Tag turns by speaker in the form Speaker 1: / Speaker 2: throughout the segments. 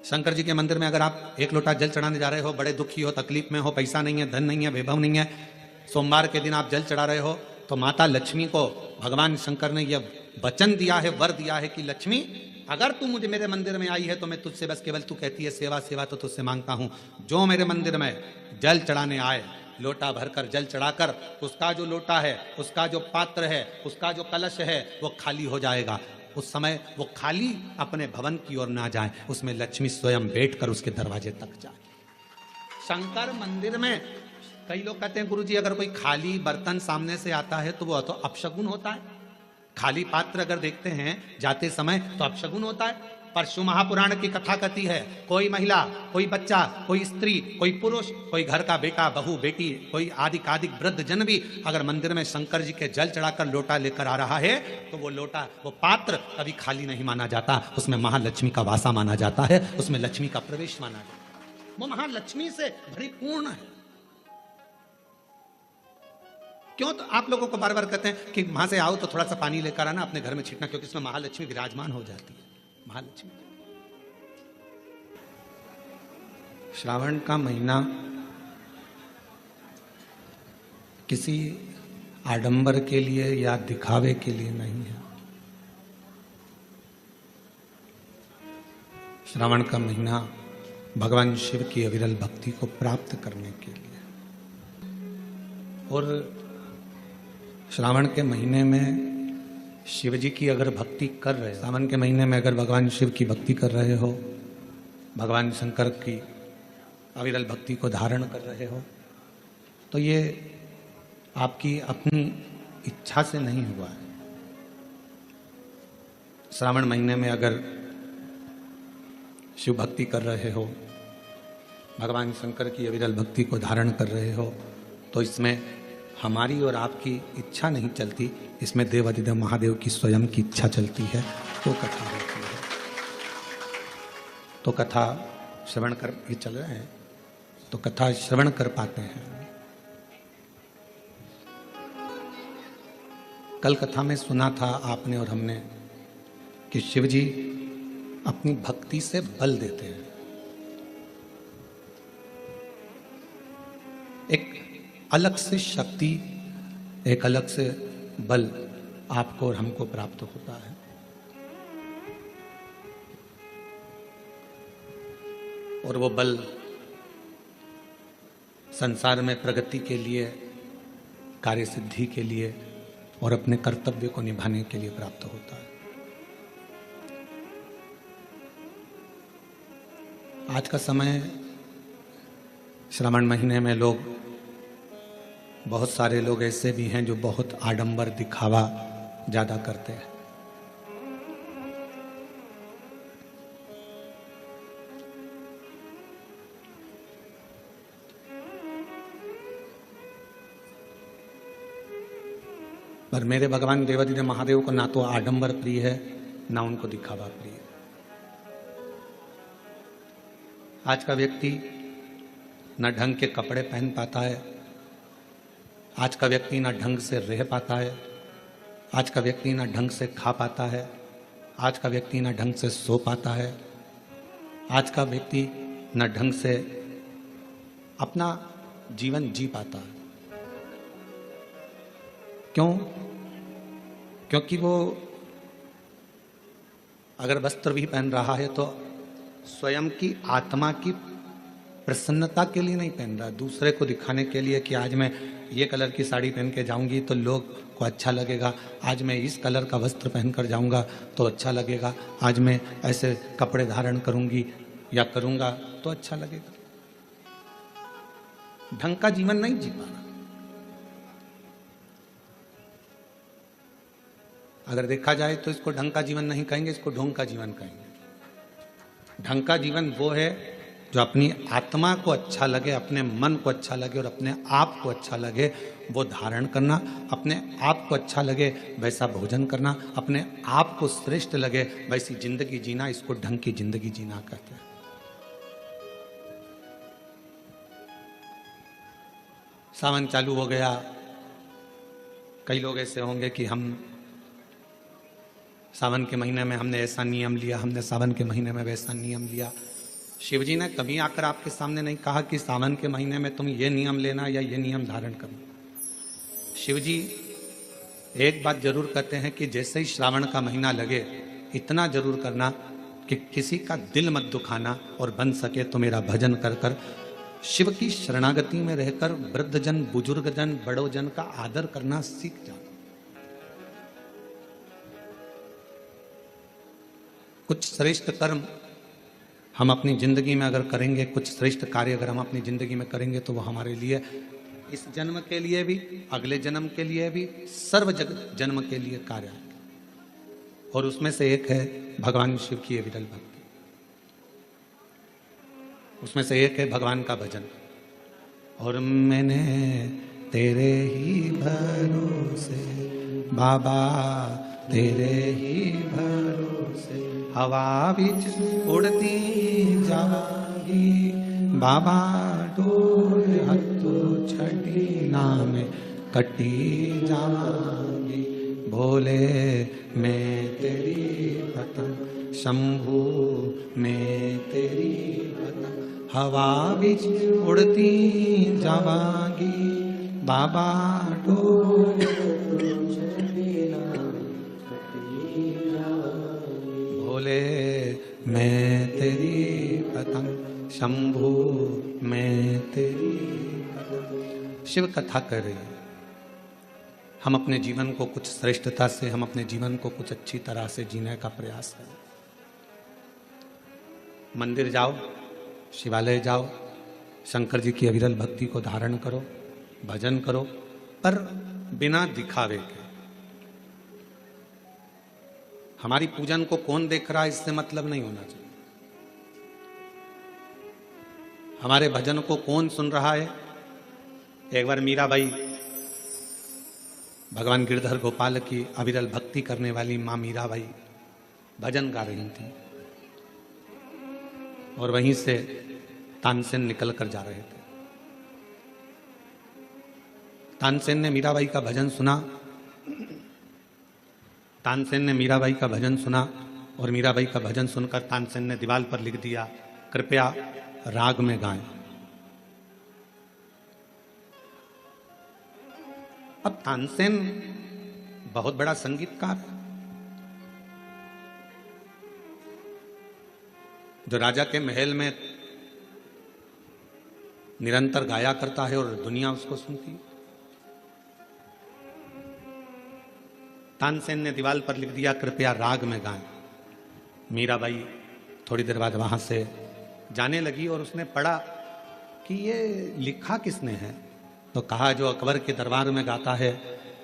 Speaker 1: शंकर जी के मंदिर में अगर आप एक लोटा जल चढ़ाने जा रहे हो, बड़े दुखी हो, तकलीफ में हो, पैसा नहीं है, धन नहीं है, वैभव नहीं है, सोमवार के दिन आप जल चढ़ा रहे हो, तो माता लक्ष्मी को भगवान शंकर ने यह वचन दिया है, वर दिया है कि लक्ष्मी अगर तू मुझे मेरे मंदिर में आई है तो मैं तुझसे बस केवल, तू कहती है सेवा सेवा तो तुझसे मांगता हूं, जो मेरे मंदिर में जल चढ़ाने आए, लोटा भरकर जल चढ़ाकर उसका जो लोटा है, उसका जो पात्र है, उसका जो कलश है वो खाली हो जाएगा। उस समय वो खाली अपने भवन की ओर ना जाए, उसमें लक्ष्मी स्वयं बैठकर उसके दरवाजे तक जाए। शंकर मंदिर में कई लोग कहते हैं गुरुजी अगर कोई खाली बर्तन सामने से आता है तो वो तो अपशगुन होता है, खाली पात्र अगर देखते हैं जाते समय तो अपशगुन होता है। पर शिव महापुराण की कथा कहती है कोई महिला, कोई बच्चा, कोई स्त्री, कोई पुरुष, कोई घर का बेटा, बहू, बेटी, कोई आदिकादिक वृद्ध जन भी अगर मंदिर में शंकर जी के जल चढ़ाकर लोटा लेकर आ रहा है तो वो लोटा, वो पात्र कभी खाली नहीं माना जाता, उसमें महालक्ष्मी का वासा माना जाता है, उसमें लक्ष्मी का प्रवेश माना जाता है, वो महालक्ष्मी से परिपूर्ण है। क्यों? तो आप लोगों को बार बार कहते हैं कि वहां से आओ तो थोड़ा सा पानी लेकर आना, अपने घर में छिड़कना, क्योंकि इसमें महालक्ष्मी विराजमान हो जाती है। महालक्ष्मी श्रावण का महीना किसी आडंबर के लिए या दिखावे के लिए नहीं है। श्रावण का महीना भगवान शिव की अविरल भक्ति को प्राप्त करने के लिए, और श्रावण के महीने में शिव जी की अगर भक्ति कर रहे, सावन के महीने में अगर भगवान शिव की भक्ति कर रहे हो, भगवान शंकर की अविरल भक्ति को धारण कर रहे हो, तो ये आपकी अपनी इच्छा से नहीं हुआ है। श्रावण महीने में अगर शिव भक्ति कर रहे हो, भगवान शंकर की अविरल भक्ति को धारण कर रहे हो, तो इसमें हमारी और आपकी इच्छा नहीं चलती, इसमें देवाधिदेव महादेव की स्वयं की इच्छा चलती है, तो कथा होती है। तो कथा श्रवण कर, ये चल रहे हैं तो कथा श्रवण कर पाते हैं। कल कथा में सुना था आपने और हमने कि शिव जी अपनी भक्ति से बल देते हैं, एक अलग से शक्ति, एक अलग से बल आपको और हमको प्राप्त होता है। और वो बल संसार में प्रगति के लिए, कार्य सिद्धि के लिए और अपने कर्तव्य को निभाने के लिए प्राप्त होता है। आज का समय, श्रावण महीने में लोग, बहुत सारे लोग ऐसे भी हैं जो बहुत आडंबर दिखावा ज्यादा करते हैं। पर मेरे भगवान देवाधिदेव महादेव को ना तो आडंबर प्रिय है, ना उनको दिखावा प्रिय है। आज का व्यक्ति न ढंग के कपड़े पहन पाता है, आज का व्यक्ति ना ढंग से रह पाता है, आज का व्यक्ति ना ढंग से खा पाता है, आज का व्यक्ति ना ढंग से सो पाता है, आज का व्यक्ति ना ढंग से अपना जीवन जी पाता है। क्यों? क्योंकि वो अगर वस्त्र भी पहन रहा है तो स्वयं की आत्मा की प्रसन्नता के लिए नहीं पहन रहा, दूसरे को दिखाने के लिए कि आज मैं ये कलर की साड़ी पहन के जाऊंगी तो लोग को अच्छा लगेगा, आज मैं इस कलर का वस्त्र पहनकर जाऊंगा तो अच्छा लगेगा, आज मैं ऐसे कपड़े धारण करूंगी या करूंगा तो अच्छा लगेगा। ढंग का जीवन नहीं जी पाना। अगर देखा जाए तो इसको ढंग का जीवन नहीं कहेंगे, इसको ढोंग का जीवन कहेंगे। ढंग का जीवन वो है जो अपनी आत्मा को अच्छा लगे, अपने मन को अच्छा लगे और अपने आप को अच्छा लगे वो धारण करना, अपने आप को अच्छा लगे वैसा भोजन करना, अपने आप को श्रेष्ठ लगे वैसी जिंदगी जीना, इसको ढंग की जिंदगी जीना कहते हैं। सावन चालू हो गया, कई लोग ऐसे होंगे कि हम सावन के महीने में हमने ऐसा नियम लिया, हमने सावन के महीने में वैसा नियम लिया, शिव जी ने कभी आकर आपके सामने नहीं कहा कि सावन के महीने में तुम ये नियम लेना या ये नियम धारण करना। शिव जी एक बात जरूर कहते हैं कि जैसे ही श्रावण का महीना लगे इतना जरूर करना कि किसी का दिल मत दुखाना, और बन सके तो मेरा भजन कर कर शिव की शरणागति में रहकर वृद्धजन, बुजुर्गजन, बड़ोजन का आदर करना सीख जाओ। कुछ श्रेष्ठ कर्म हम अपनी जिंदगी में अगर करेंगे, कुछ श्रेष्ठ कार्य अगर हम अपनी जिंदगी में करेंगे तो वो हमारे लिए इस जन्म के लिए भी, अगले जन्म के लिए भी, सर्व जन्म के लिए कार्य है। और उसमें से एक है भगवान शिव की विरल भक्ति, उसमें से एक है भगवान का भजन। और मैंने तेरे ही भरोसे बाबा, तेरे ही भरोसे हवा बिच उड़ती जावांगी बाबा, डोर हत्थों छड़ी नाम कटी जावांगी। भोले मैं तेरी पतंग, शंभू मैं तेरी पतंग, हवा बिच उड़ती जावांगी बाबा, डोर भोले मैं तेरी पतंग, शंभू मैं तेरी पतंग। शिव कथा कर रही है। हम अपने जीवन को कुछ श्रेष्ठता से, हम अपने जीवन को कुछ अच्छी तरह से जीने का प्रयास करें। मंदिर जाओ, शिवालय जाओ, शंकर जी की अविरल भक्ति को धारण करो, भजन करो, पर बिना दिखावे के। हमारी पूजन को कौन देख रहा है इससे मतलब नहीं होना चाहिए। हमारे भजन को कौन सुन रहा है। एक बार मीराबाई, भगवान गिरधर गोपाल की अविरल भक्ति करने वाली मां मीराबाई भजन गा रही थी, और वहीं से तानसेन निकल कर जा रहे थे। तानसेन ने मीराबाई का भजन सुना, तानसेन ने मीराबाई का भजन सुना, और मीराबाई का भजन सुनकर तानसेन ने दीवार पर लिख दिया, कृपया राग में गाएं। अब तानसेन बहुत बड़ा संगीतकार है, जो राजा के महल में निरंतर गाया करता है और दुनिया उसको सुनती है। तानसेन ने दीवार पर लिख दिया, कृपया राग में गाएं। मीराबाई थोड़ी देर बाद वहां से जाने लगी और उसने पढ़ा कि ये लिखा किसने है। तो कहा, जो अकबर के दरबार में गाता है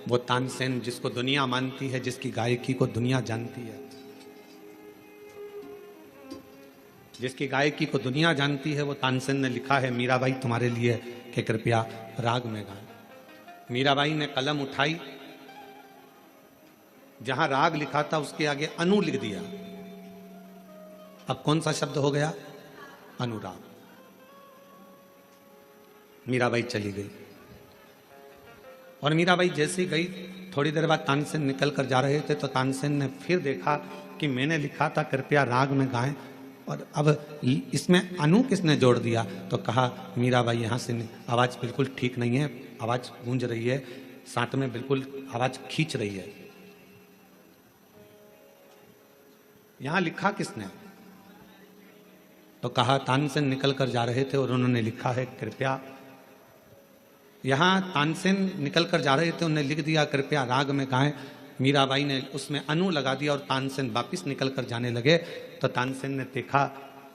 Speaker 1: वो तानसेन, जिसको दुनिया मानती है, जिसकी गायकी को दुनिया जानती है, जिसकी गायकी को दुनिया जानती है, वो तानसेन ने लिखा है मीराबाई तुम्हारे लिए कि कृपया राग में गाएं। मीराबाई ने कलम उठाई, जहां राग लिखा था उसके आगे अनु लिख दिया। अब कौन सा शब्द हो गया? अनुराग। मीराबाई चली गई, और मीराबाई जैसी गई, थोड़ी देर बाद तानसेन निकल कर जा रहे थे, तो तानसेन ने फिर देखा कि मैंने लिखा था कृपया राग में गाएं, और अब इसमें अनु किसने जोड़ दिया। तो कहा, मीराबाई यहां से आवाज बिल्कुल ठीक नहीं है, आवाज गूंज रही है, साथ में बिल्कुल आवाज खींच रही है। यहां लिखा किसने? तो कहा, तानसेन निकल कर जा रहे थे और उन्होंने लिखा है कृपया। यहां तानसेन निकल कर जा रहे थे, उन्होंने लिख दिया कृपया राग में गाएं। मीराबाई ने उसमें अनु लगा दिया और तानसेन वापिस निकल कर जाने लगे। तो तानसेन ने देखा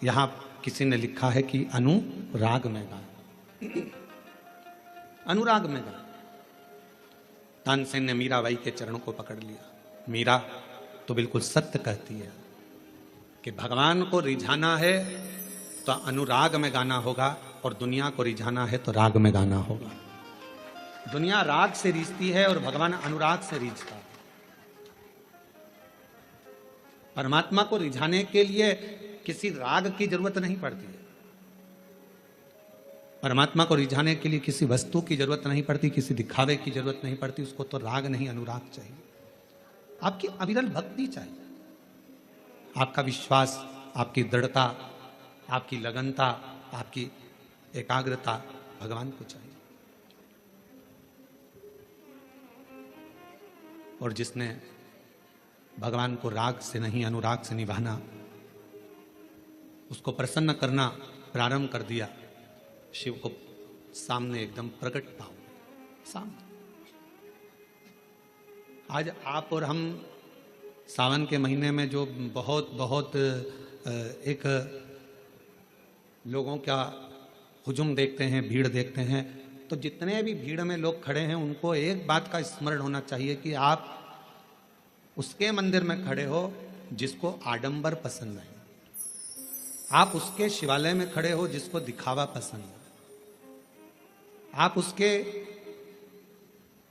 Speaker 1: यहां किसी ने लिखा है कि अनु राग में गाएं, अनुराग में गाएं। तानसेन ने मीराबाई के चरणों को पकड़ लिया। मीरा तो बिल्कुल सत्य कहती है कि भगवान को रिझाना है तो अनुराग में गाना होगा, और दुनिया को रिझाना है तो राग में गाना होगा। दुनिया राग से रीझती है और भगवान अनुराग से रीझता है। परमात्मा को रिझाने के लिए किसी राग की जरूरत नहीं पड़ती है। परमात्मा को रिझाने के लिए किसी वस्तु की जरूरत नहीं पड़ती, किसी दिखावे की जरूरत नहीं पड़ती। उसको तो राग नहीं, अनुराग चाहिए। आपकी अविरल भक्ति चाहिए, आपका विश्वास, आपकी दृढ़ता, आपकी लगनता, आपकी एकाग्रता भगवान को चाहिए। और जिसने भगवान को राग से नहीं अनुराग से निभाना, उसको प्रसन्न करना प्रारंभ कर दिया, शिव को सामने एकदम प्रकट पाओ सामने। आज आप और हम सावन के महीने में जो बहुत बहुत एक लोगों का हुजूम देखते हैं, भीड़ देखते हैं, तो जितने भी भीड़ में लोग खड़े हैं उनको एक बात का स्मरण होना चाहिए कि आप उसके मंदिर में खड़े हो जिसको आडंबर पसंद है, आप उसके शिवालय में खड़े हो जिसको दिखावा पसंद है, आप उसके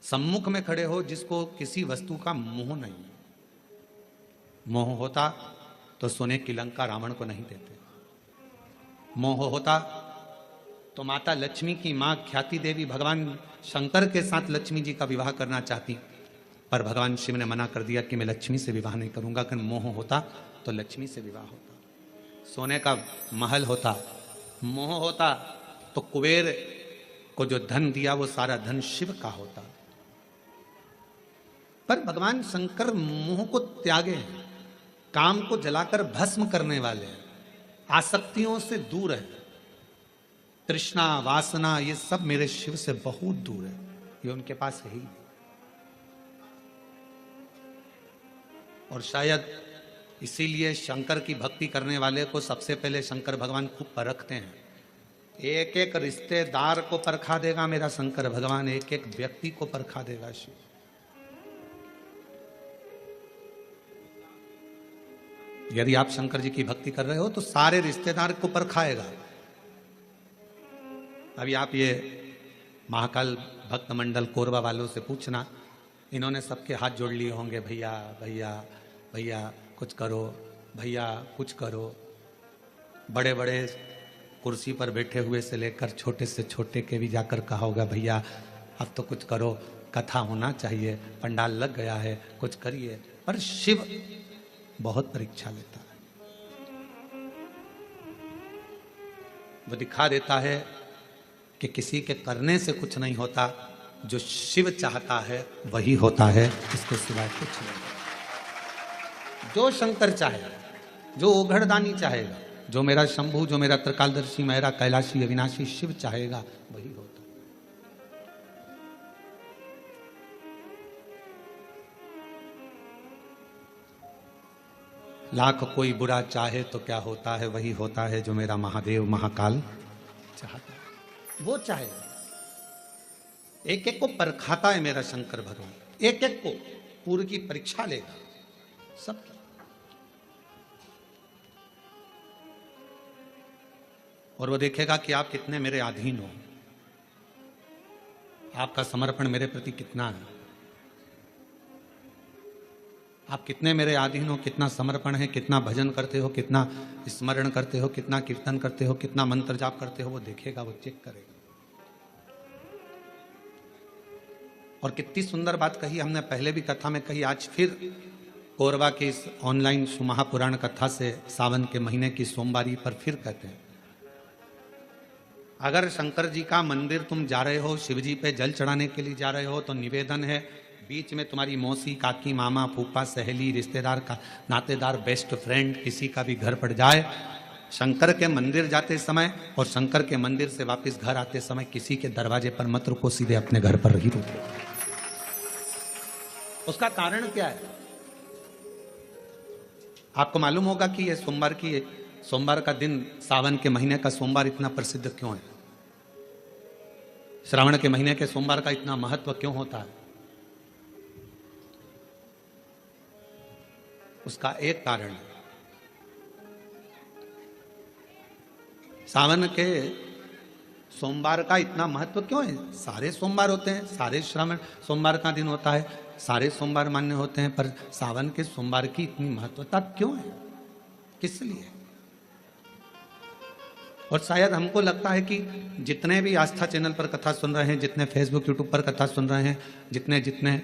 Speaker 1: सम्मुख में खड़े हो जिसको किसी वस्तु का मोह नहीं। मोह होता तो सोने की लंका रावण को नहीं देते, मोह होता तो माता लक्ष्मी की मां ख्याति देवी भगवान शंकर के साथ लक्ष्मी जी का विवाह करना चाहती, पर भगवान शिव ने मना कर दिया कि मैं लक्ष्मी से विवाह नहीं करूंगा। अगर मोह होता तो लक्ष्मी से विवाह होता, सोने का महल होता। मोह होता तो कुबेर को जो धन दिया वो सारा धन शिव का होता। पर भगवान शंकर मोह को त्यागे हैं, काम को जलाकर भस्म करने वाले हैं, आसक्तियों से दूर है। तृष्णा वासना ये सब मेरे शिव से बहुत दूर है, ये उनके पास है ही। और शायद इसीलिए शंकर की भक्ति करने वाले को सबसे पहले शंकर भगवान खूब परखते हैं। एक एक रिश्तेदार को परखा देगा मेरा शंकर भगवान, एक एक व्यक्ति को परखा देगा शिव। यदि आप शंकर जी की भक्ति कर रहे हो तो सारे रिश्तेदार को परखाएगा। अभी आप ये महाकाल भक्त मंडल कोरबा वालों से पूछना, इन्होंने सबके हाथ जोड़ लिए होंगे, भैया भैया भैया कुछ करो, भैया कुछ करो। बड़े बड़े कुर्सी पर बैठे हुए से लेकर छोटे से छोटे के भी जाकर कहा होगा, भैया अब तो कुछ करो, कथा होना चाहिए, पंडाल लग गया है, कुछ करिए। पर शिव बहुत परीक्षा लेता है, वो दिखा देता है कि किसी के करने से कुछ नहीं होता, जो शिव चाहता है वही होता है, इसके सिवाय कुछ नहीं। जो शंकर चाहेगा, जो ओघड़दानी चाहेगा, जो मेरा शंभु, जो मेरा त्रिकालदर्शी, मेरा कैलाशी अविनाशी शिव चाहेगा वही होता। लाख कोई बुरा चाहे तो क्या होता है, वही होता है जो मेरा महादेव महाकाल चाहता है, वो चाहेगा। एक एक को परखाता है मेरा शंकर भगवान, एक एक को पूरी की परीक्षा लेगा सब। और वो देखेगा कि आप कितने मेरे अधीन हो, आपका समर्पण मेरे प्रति कितना है, आप कितने मेरे अधीन हो, कितना समर्पण है, कितना भजन करते हो, कितना स्मरण करते हो, कितना कीर्तन करते हो, कितना मंत्र जाप करते हो, वो देखेगा, वो चेक करेगा। और कितनी सुंदर बात कही हमने पहले भी कथा में कही, आज फिर कोरबा की इस ऑनलाइन महापुराण कथा से सावन के महीने की सोमवारी पर फिर कहते हैं, अगर शंकर जी का मंदिर तुम जा रहे हो, शिव जी पे जल चढ़ाने के लिए जा रहे हो, तो निवेदन है बीच में तुम्हारी मौसी, काकी, मामा, फूफा, सहेली, रिश्तेदार का नातेदार, बेस्ट फ्रेंड किसी का भी घर पड़ जाए, शंकर के मंदिर जाते समय और शंकर के मंदिर से वापस घर आते समय किसी के दरवाजे पर मत रुको, सीधे अपने घर पर ही रुको। उसका कारण क्या है? आपको मालूम होगा कि यह सोमवार का दिन, सावन के महीने का सोमवार इतना प्रसिद्ध क्यों है? श्रावण के महीने के सोमवार का इतना महत्व क्यों होता है? उसका एक कारण है, सावन के सोमवार का इतना महत्व क्यों है? सारे सोमवार होते हैं, सारे श्रावण सोमवार का दिन होता है, सारे सोमवार मान्य होते हैं, पर सावन के सोमवार की इतनी महत्वता क्यों है, किस लिए? और शायद हमको लगता है कि जितने भी आस्था चैनल पर कथा सुन रहे हैं, जितने फेसबुक यूट्यूब पर कथा सुन रहे हैं, जितने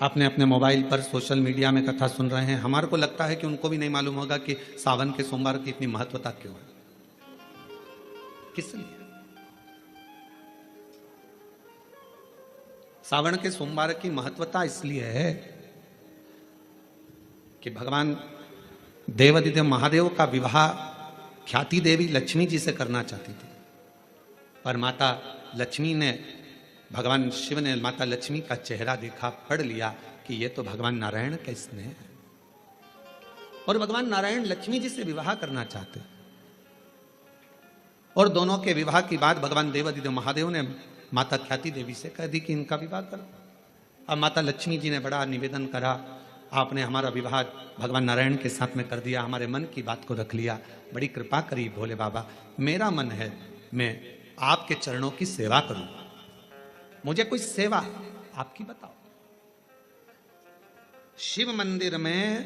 Speaker 1: आपने अपने मोबाइल पर सोशल मीडिया में कथा सुन रहे हैं, हमारे को लगता है कि उनको भी नहीं मालूम होगा कि सावन के सोमवार की इतनी महत्वता क्यों है, किस लिए। सावन के सोमवार की महत्वता इसलिए है कि भगवान देवादिदेव महादेव का विवाह ख्याति देवी लक्ष्मी जी से करना चाहती थी, पर माता लक्ष्मी ने, भगवान शिव ने माता लक्ष्मी का चेहरा देखा, पढ़ लिया कि ये तो भगवान नारायण का स्नेह है, और भगवान नारायण लक्ष्मी जी से विवाह करना चाहते। और दोनों के विवाह की बात भगवान देवादिदेव महादेव ने माता ख्याति देवी से कह दी कि इनका विवाह करो। अब माता लक्ष्मी जी ने बड़ा निवेदन करा, आपने हमारा विवाह भगवान नारायण के साथ में कर दिया, हमारे मन की बात को रख लिया, बड़ी कृपा करी भोले बाबा, मेरा मन है मैं आपके चरणों की सेवा करूं, मुझे कोई सेवा आपकी बताओ। शिव मंदिर में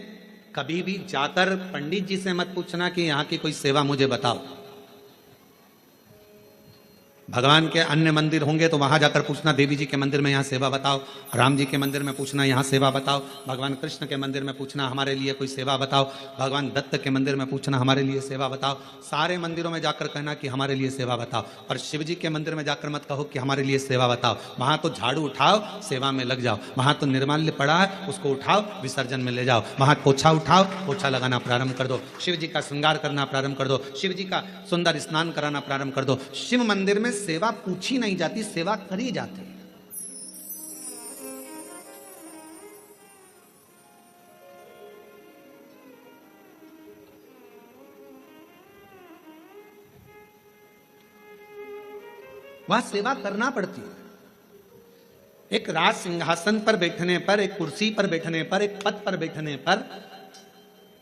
Speaker 1: कभी भी जाकर पंडित जी से मत पूछना कि यहां की कोई सेवा मुझे बताओ। भगवान के अन्य मंदिर होंगे तो वहां जाकर पूछना, देवी जी के मंदिर में यहाँ सेवा बताओ, राम जी के मंदिर में पूछना यहाँ सेवा बताओ, भगवान कृष्ण के मंदिर में पूछना हमारे लिए कोई सेवा बताओ, भगवान दत्त के मंदिर में पूछना हमारे लिए सेवा बताओ। सारे मंदिरों में जाकर कहना कि हमारे लिए सेवा बताओ, और शिव जी के मंदिर में जाकर मत कहो कि हमारे लिए सेवा बताओ। वहां तो झाड़ू उठाओ, सेवा में लग जाओ। वहां तो निर्माल्य पड़ा है, उसको उठाओ, विसर्जन में ले जाओ। वहां पोछा उठाओ, पोछा लगाना प्रारंभ कर दो, शिव जी का श्रृंगार करना प्रारंभ कर दो, शिव जी का सुंदर स्नान कराना प्रारंभ कर दो। शिव मंदिर में सेवा पूछी नहीं जाती, सेवा करी जाती। वहां सेवा करना पड़ती है। एक राज सिंहासन पर बैठने पर, एक कुर्सी पर बैठने पर, एक पद पर बैठने पर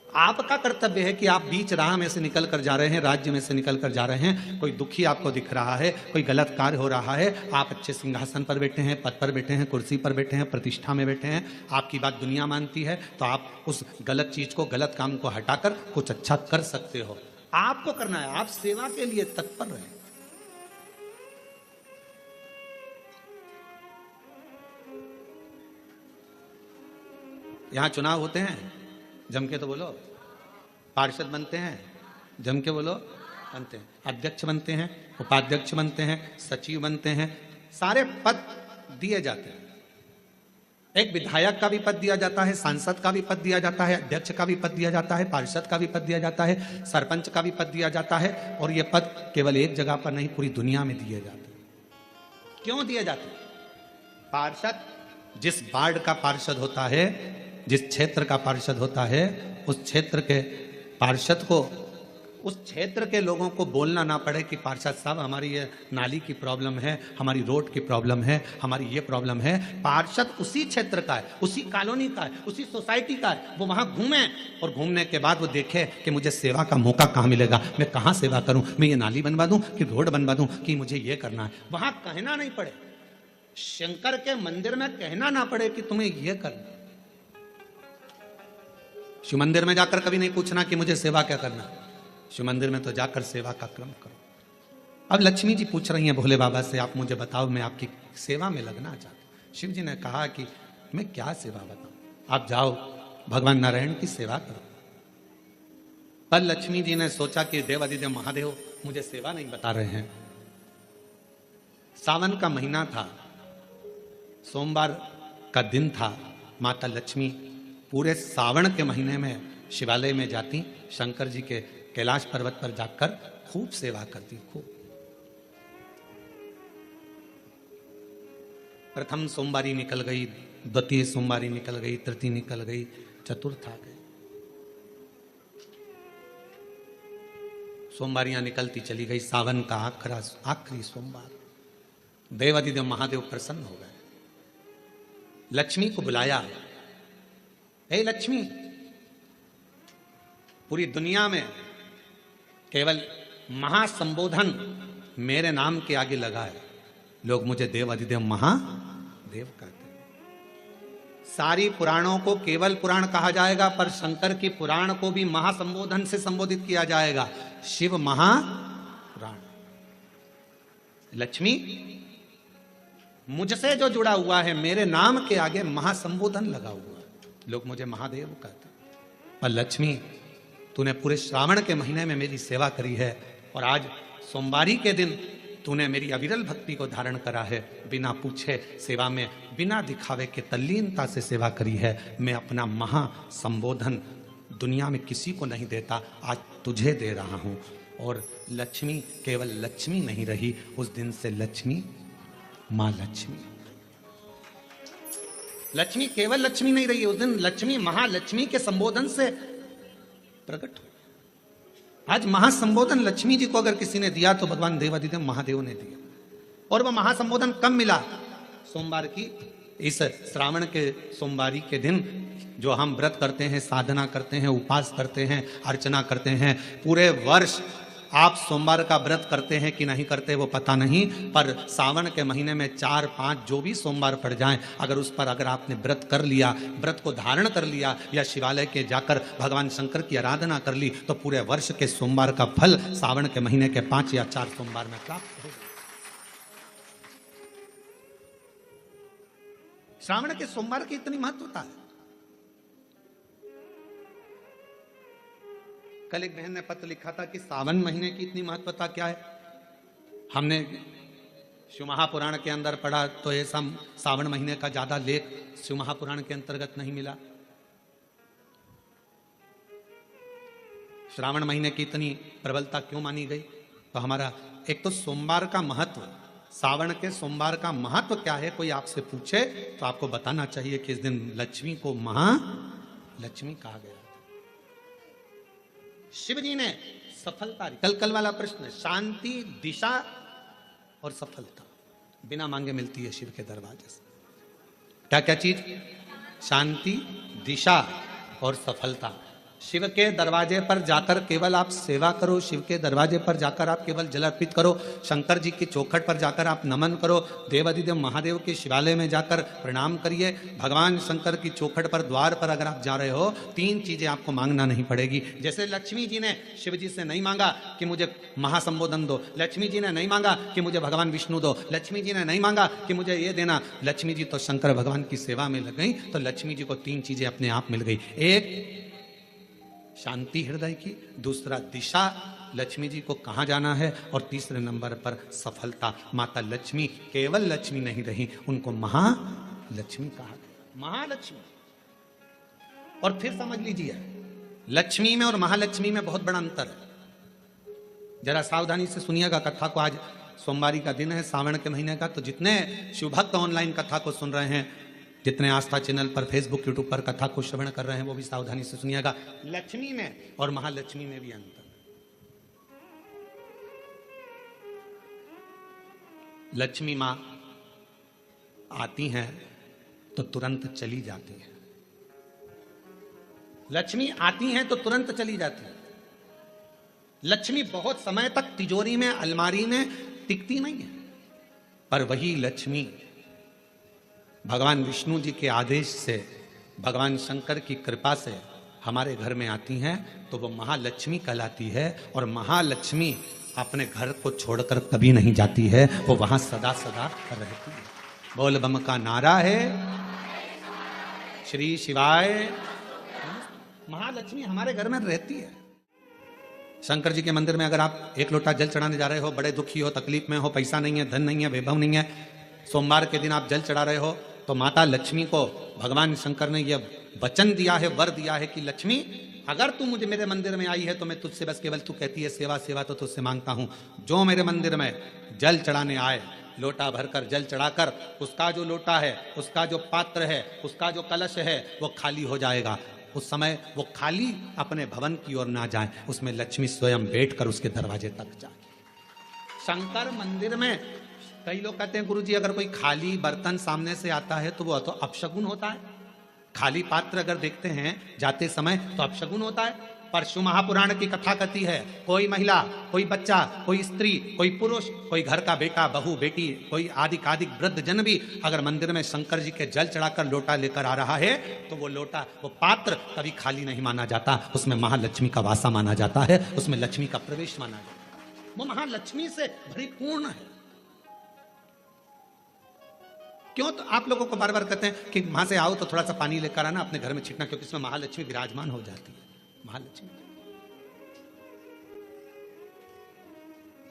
Speaker 1: आपका कर्तव्य है कि आप बीच राह में से निकल कर जा रहे हैं, राज्य में से निकल कर जा रहे हैं, कोई दुखी आपको दिख रहा है, कोई गलत कार्य हो रहा है, आप अच्छे सिंहासन पर बैठे हैं, पद पर बैठे हैं, कुर्सी पर बैठे हैं, प्रतिष्ठा में बैठे हैं, आपकी बात दुनिया मानती है, तो आप उस गलत चीज को, गलत काम को हटाकर कुछ अच्छा कर सकते हो। आपको करना है, आप सेवा के लिए तत्पर रहें। यहां चुनाव होते हैं, जम के तो बोलो, पार्षद बनते हैं, जम के बोलो, बनते हैं, अध्यक्ष बनते हैं, उपाध्यक्ष बनते हैं, सचिव बनते हैं, सारे पद दिए जाते हैं। एक विधायक का भी पद दिया जाता है, सांसद का भी पद दिया जाता है, अध्यक्ष का भी पद दिया जाता है, पार्षद का भी पद दिया जाता है, सरपंच का भी पद दिया जाता है। और ये पद केवल एक जगह पर नहीं, पूरी दुनिया में दिए जाते हैं। क्यों दिए जाते हैं? पार्षद जिस वार्ड का पार्षद होता है, जिस क्षेत्र का पार्षद होता है, उस क्षेत्र के पार्षद को, उस क्षेत्र के लोगों को बोलना ना पड़े कि पार्षद साहब हमारी ये नाली की प्रॉब्लम है, हमारी रोड की प्रॉब्लम है, हमारी ये प्रॉब्लम है। पार्षद उसी क्षेत्र का है, उसी कॉलोनी का है, उसी सोसाइटी का है। वो वहां घूमे और घूमने के बाद वो देखे कि मुझे सेवा का मौका कहाँ मिलेगा, मैं कहाँ सेवा करूं, मैं ये नाली बनवा दूं कि रोड बनवा दूं, कि मुझे ये करना है। वहां कहना नहीं पड़े, शंकर के मंदिर में कहना ना पड़े कि तुम्हें ये करना। शिव मंदिर में जाकर कभी नहीं पूछना कि मुझे सेवा क्या करना, शिव मंदिर में तो जाकर सेवा का क्रम करो। अब लक्ष्मी जी पूछ रही हैं भोले बाबा से, आप मुझे बताओ, मैं आपकी सेवा में लगना चाहती हूं। शिव जी ने कहा कि मैं क्या सेवा बताऊं, आप जाओ भगवान नारायण की सेवा करो। पर लक्ष्मी जी ने सोचा कि देवादिदेव महादेव मुझे सेवा नहीं बता रहे हैं। सावन का महीना था, सोमवार का दिन था। माता लक्ष्मी पूरे सावन के महीने में शिवालय में जाती, शंकर जी के कैलाश पर्वत पर जाकर खूब सेवा करती, खूब। प्रथम सोमवारी निकल गई, द्वितीय सोमवारी निकल गई, तृतीय निकल गई, चतुर्थ आ गई। सोमवारियां निकलती चली गई। सावन का आखिरी सोमवार, देवादिदेव महादेव प्रसन्न हो गए। लक्ष्मी को बुलाया, हे लक्ष्मी, पूरी दुनिया में केवल महासंबोधन मेरे नाम के आगे लगा है, लोग मुझे देवादिदेव महादेव कहते हैं। सारी पुराणों को केवल पुराण कहा जाएगा, पर शंकर की पुराण को भी महासंबोधन से संबोधित किया जाएगा, शिव महापुराण। लक्ष्मी, मुझसे जो जुड़ा हुआ है, मेरे नाम के आगे महासंबोधन लगा हुआ है, लोग मुझे महादेव कहते हैं। पर लक्ष्मी, तूने पूरे श्रावण के महीने में मेरी सेवा करी है और आज सोमवारी के दिन तूने मेरी अविरल भक्ति को धारण करा है। बिना पूछे सेवा में, बिना दिखावे के तल्लीनता से सेवा करी है। मैं अपना महासंबोधन दुनिया में किसी को नहीं देता, आज तुझे दे रहा हूं। और लक्ष्मी केवल लक्ष्मी नहीं रही, उस दिन से लक्ष्मी मां लक्ष्मी। लक्ष्मी केवल लक्ष्मी नहीं रही, उस दिन लक्ष्मी महालक्ष्मी के संबोधन से प्रकट हुई। आज महासंबोधन लक्ष्मी जी को अगर किसी ने दिया तो भगवान देवाधिदेव महादेव ने दिया। और वह महासंबोधन कब मिला? सोमवार की इस श्रावण के सोमवारी के दिन जो हम व्रत करते हैं, साधना करते हैं, उपास करते हैं, अर्चना करते हैं। पूरे वर्ष आप सोमवार का व्रत करते हैं कि नहीं करते वो पता नहीं, पर सावन के महीने में 4-5 जो भी सोमवार पड़ जाएं, अगर उस पर अगर आपने व्रत कर लिया, व्रत को धारण कर लिया या शिवालय के जाकर भगवान शंकर की आराधना कर ली, तो पूरे वर्ष के सोमवार का फल सावन के महीने के 5 या 4 सोमवार में प्राप्त होगा। श्रावण के सोमवार की इतनी महत्वता है। कल एक बहन ने पत्र लिखा था कि सावन महीने की इतनी महत्वता क्या है। हमने शिव महापुराण के अंदर पढ़ा तो ये सब सावन महीने का ज्यादा लेख शिव महापुराण के अंतर्गत नहीं मिला। श्रावण महीने की इतनी प्रबलता क्यों मानी गई? तो हमारा एक तो सोमवार का महत्व, सावन के सोमवार का महत्व क्या है, कोई आपसे पूछे तो आपको बताना चाहिए कि इस दिन लक्ष्मी को महालक्ष्मी कहा गया। शिव जी ने सफलता, कल वाला प्रश्न, शांति, दिशा और सफलता बिना मांगे मिलती है शिव के दरवाजे से। क्या क्या चीज? शांति, दिशा और सफलता। शिव के दरवाजे पर जाकर केवल आप सेवा करो, शिव के दरवाजे पर जाकर आप केवल जल अर्पित करो, शंकर जी की चौखट पर जाकर आप नमन करो, देवाधिदेव महादेव के शिवालय में जाकर प्रणाम करिए। भगवान शंकर की चौखट पर, द्वार पर अगर आप जा रहे हो, 3 चीजें आपको मांगना नहीं पड़ेगी। जैसे लक्ष्मी जी ने शिव जी से नहीं मांगा कि मुझे महासंबोधन दो, लक्ष्मी जी ने नहीं मांगा कि मुझे भगवान विष्णु दो, लक्ष्मी जी ने नहीं मांगा कि मुझे ये देना। लक्ष्मी जी तो शंकर भगवान की सेवा में लग गई, तो लक्ष्मी जी को 3 चीजें अपने आप मिल गई। एक शांति हृदय की, दूसरा दिशा, लक्ष्मी जी को कहाँ जाना है, और तीसरे नंबर पर सफलता। माता लक्ष्मी केवल लक्ष्मी नहीं रही, उनको महालक्ष्मी कहा गया। महालक्ष्मी। और फिर समझ लीजिए, लक्ष्मी में और महालक्ष्मी में बहुत बड़ा अंतर है। जरा सावधानी से सुनिएगा कथा को। आज सोमवारी का दिन है, सावन के महीने का, तो जितने शिवभक्त ऑनलाइन कथा को सुन रहे हैं, जितने आस्था चैनल पर, फेसबुक, यूट्यूब पर कथा को श्रवण कर रहे हैं, वो भी सावधानी से सुनिएगा। लक्ष्मी में और महालक्ष्मी में भी अंतर। लक्ष्मी मां आती हैं तो तुरंत चली जाती हैं। लक्ष्मी आती हैं तो तुरंत चली जाती है। लक्ष्मी बहुत समय तक तिजोरी में, अलमारी में टिकती नहीं है। पर वही लक्ष्मी भगवान विष्णु जी के आदेश से, भगवान शंकर की कृपा से हमारे घर में आती हैं, तो वो महालक्ष्मी कहलाती है। और महालक्ष्मी अपने घर को छोड़कर कभी नहीं जाती है, वो वहां सदा सदा रहती है। बोल बम का नारा है, श्री शिवाय। महालक्ष्मी हमारे घर में रहती है। शंकर जी के मंदिर में अगर आप 1 लोटा जल चढ़ाने जा रहे हो, बड़े दुखी हो, तकलीफ में हो, पैसा नहीं है, धन नहीं है, वैभव नहीं है, सोमवार के दिन आप जल चढ़ा रहे हो, तो माता लक्ष्मी को भगवान शंकर ने यह वचन दिया है, वर दिया है कि लक्ष्मी, अगर तू मुझे मेरे मंदिर में आई है तो मैं तुझसे बस केवल, तू कहती है सेवा सेवा, तो तुझसे मांगता हूं, जो मेरे मंदिर में जल चढ़ाने आए, लोटा भरकर जल चढ़ाकर, उसका जो लोटा है, उसका जो पात्र है, उसका जो कलश है, वो खाली हो जाएगा। उस समय वो खाली अपने भवन की ओर ना जाए, उसमें लक्ष्मी स्वयं बैठकर उसके दरवाजे तक जाए। शंकर मंदिर में कई लोग कहते हैं गुरुजी अगर कोई खाली बर्तन सामने से आता है तो वो तो अपशगुन होता है। खाली पात्र अगर देखते हैं जाते समय तो अपशगुन होता है। पर शिव महापुराण की कथा कहती है, कोई महिला, कोई बच्चा, कोई स्त्री, कोई पुरुष, कोई घर का बेटा, बहू, बेटी, कोई आदिकादिक वृद्ध जन भी अगर मंदिर में शंकर जी के जल चढ़ाकर लोटा लेकर आ रहा है, तो वो लोटा, वो पात्र कभी खाली नहीं माना जाता, उसमें महालक्ष्मी का वासा माना जाता है, उसमें लक्ष्मी का प्रवेश माना जाता है। वो महालक्ष्मी से परिपूर्ण है। क्यों? तो आप लोगों को बार बार कहते हैं कि वहां से आओ तो थोड़ा सा पानी लेकर आना, अपने घर में छिटना, क्योंकि इसमें महालक्ष्मी विराजमान हो जाती है। महालक्ष्मी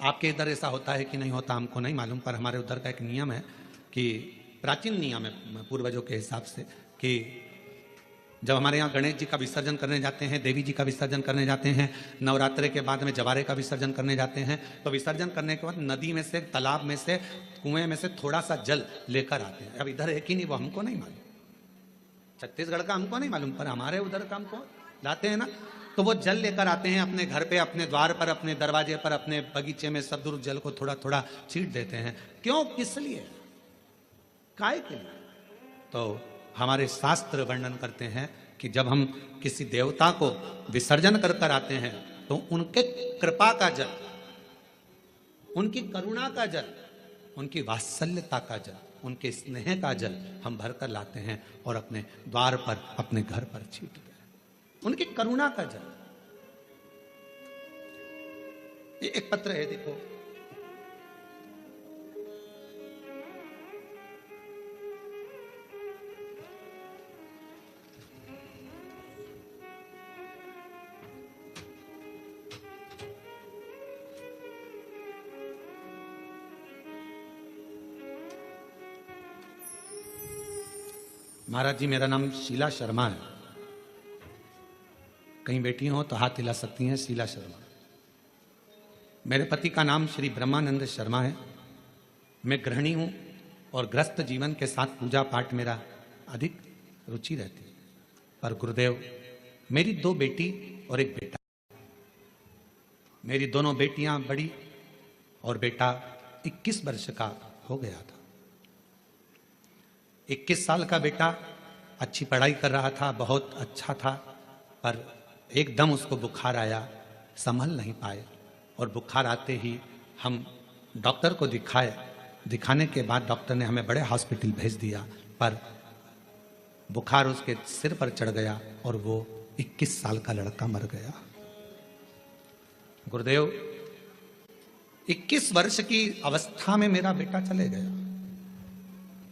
Speaker 1: आपके इधर ऐसा होता है कि नहीं होता हमको नहीं मालूम, पर हमारे उधर का एक नियम है कि प्राचीन नियम है पूर्वजों के हिसाब से कि जब हमारे यहाँ गणेश जी का विसर्जन करने जाते हैं, देवी जी का विसर्जन करने जाते हैं, नवरात्रे के बाद में जवारे का विसर्जन करने जाते हैं, तो विसर्जन करने के बाद नदी में से, तालाब में से, कुएं में से थोड़ा सा जल लेकर आते हैं। अब इधर है कि नहीं वो हमको नहीं मालूम, छत्तीसगढ़ का हमको नहीं मालूम, पर हमारे उधर का हमको लाते हैं ना, तो वो जल लेकर आते हैं अपने घर पे, अपने द्वार पर, अपने दरवाजे पर, अपने बगीचे में सब दूर जल को थोड़ा थोड़ा छींट देते हैं। क्यों? किस लिए? काय के लिए? तो हमारे शास्त्र वर्णन करते हैं कि जब हम किसी देवता को विसर्जन कर कर आते हैं तो उनके कृपा का जल, उनकी करुणा का जल, उनकी वात्सल्यता का जल, उनके स्नेह का जल हम भर कर लाते हैं और अपने द्वार पर, अपने घर पर छींटते हैं, उनकी करुणा का जल। ये एक पत्र है, देखो, महाराज जी मेरा नाम शीला शर्मा है, कहीं बैठी हो तो हाथ हिला सकती हैं, शीला शर्मा। मेरे पति का नाम श्री ब्रह्मानंद शर्मा है। मैं गृहिणी हूं और ग्रस्त जीवन के साथ पूजा पाठ मेरा अधिक रुचि रहती है। पर गुरुदेव, मेरी 2 बेटी और 1 बेटा, मेरी दोनों बेटियां बड़ी और बेटा 21 वर्ष का हो गया था। 21 साल का बेटा अच्छी पढ़ाई कर रहा था, बहुत अच्छा था, पर एकदम उसको बुखार आया, संभल नहीं पाए, और बुखार आते ही हम डॉक्टर को दिखाए। दिखाने के बाद डॉक्टर ने हमें बड़े हॉस्पिटल भेज दिया, पर बुखार उसके सिर पर चढ़ गया और वो 21 साल का लड़का मर गया। गुरुदेव, 21 वर्ष की अवस्था में मेरा बेटा चले गया,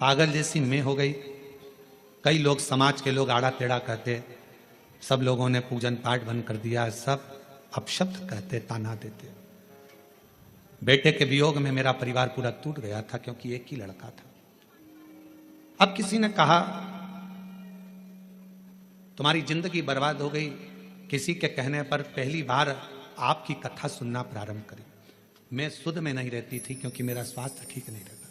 Speaker 1: पागल जैसी मैं हो गई। कई लोग, समाज के लोग आड़ा टेढ़ा कहते, सब लोगों ने पूजन पाठ बंद कर दिया, सब अपशब्द कहते, ताना देते। बेटे के वियोग में मेरा परिवार पूरा टूट गया था, क्योंकि एक ही लड़का था। अब किसी ने कहा तुम्हारी जिंदगी बर्बाद हो गई। किसी के कहने पर पहली बार आपकी कथा सुनना प्रारंभ करी। मैं सुध में नहीं रहती थी क्योंकि मेरा स्वास्थ्य ठीक नहीं रहता,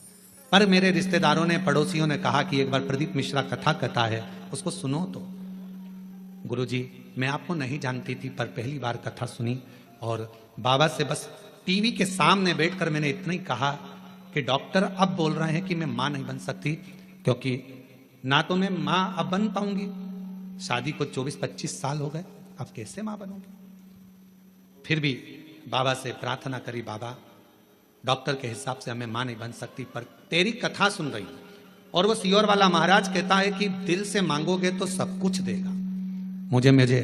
Speaker 1: पर मेरे रिश्तेदारों ने, पड़ोसियों ने कहा कि एक बार प्रदीप मिश्रा कथा कहता है, उसको सुनो तो। गुरुजी, मैं आपको नहीं जानती थी, पर पहली बार कथा सुनी और बाबा से बस टीवी के सामने बैठकर मैंने इतना ही कहा कि डॉक्टर अब बोल रहे हैं कि मैं मां नहीं बन सकती, क्योंकि ना तो मैं मां अब बन पाऊंगी, शादी को 24-25 साल हो गए, अब कैसे मां बनूंगी। फिर भी बाबा से प्रार्थना करी, बाबा डॉक्टर के हिसाब से हमें मां नहीं बन सकती, पर तेरी कथा सुन रही हूं, और वो सियोर वाला महाराज कहता है कि दिल से मांगोगे तो सब कुछ देगा। मुझे मुझे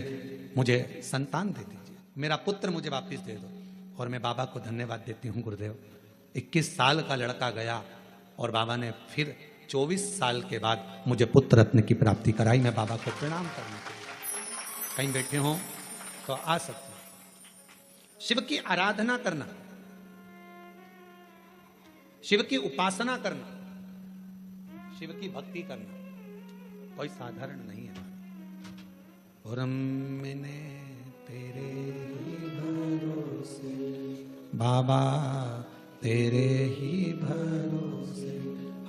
Speaker 1: मुझे संतान दे दीजिए, मेरा पुत्र मुझे वापस दे दो। और मैं बाबा को धन्यवाद देती हूँ गुरुदेव, 21 साल का लड़का गया और बाबा ने फिर 24 साल के बाद मुझे पुत्र रत्न की प्राप्ति कराई। मैं बाबा को प्रणाम करने के लिए, कहीं बैठे हों तो आ सकते हैं। शिव की आराधना करना, शिव की उपासना करना, शिव की भक्ति करना कोई साधारण नहीं है। और मैंने तेरे ही भरोसे बाबा, तेरे ही भरोसे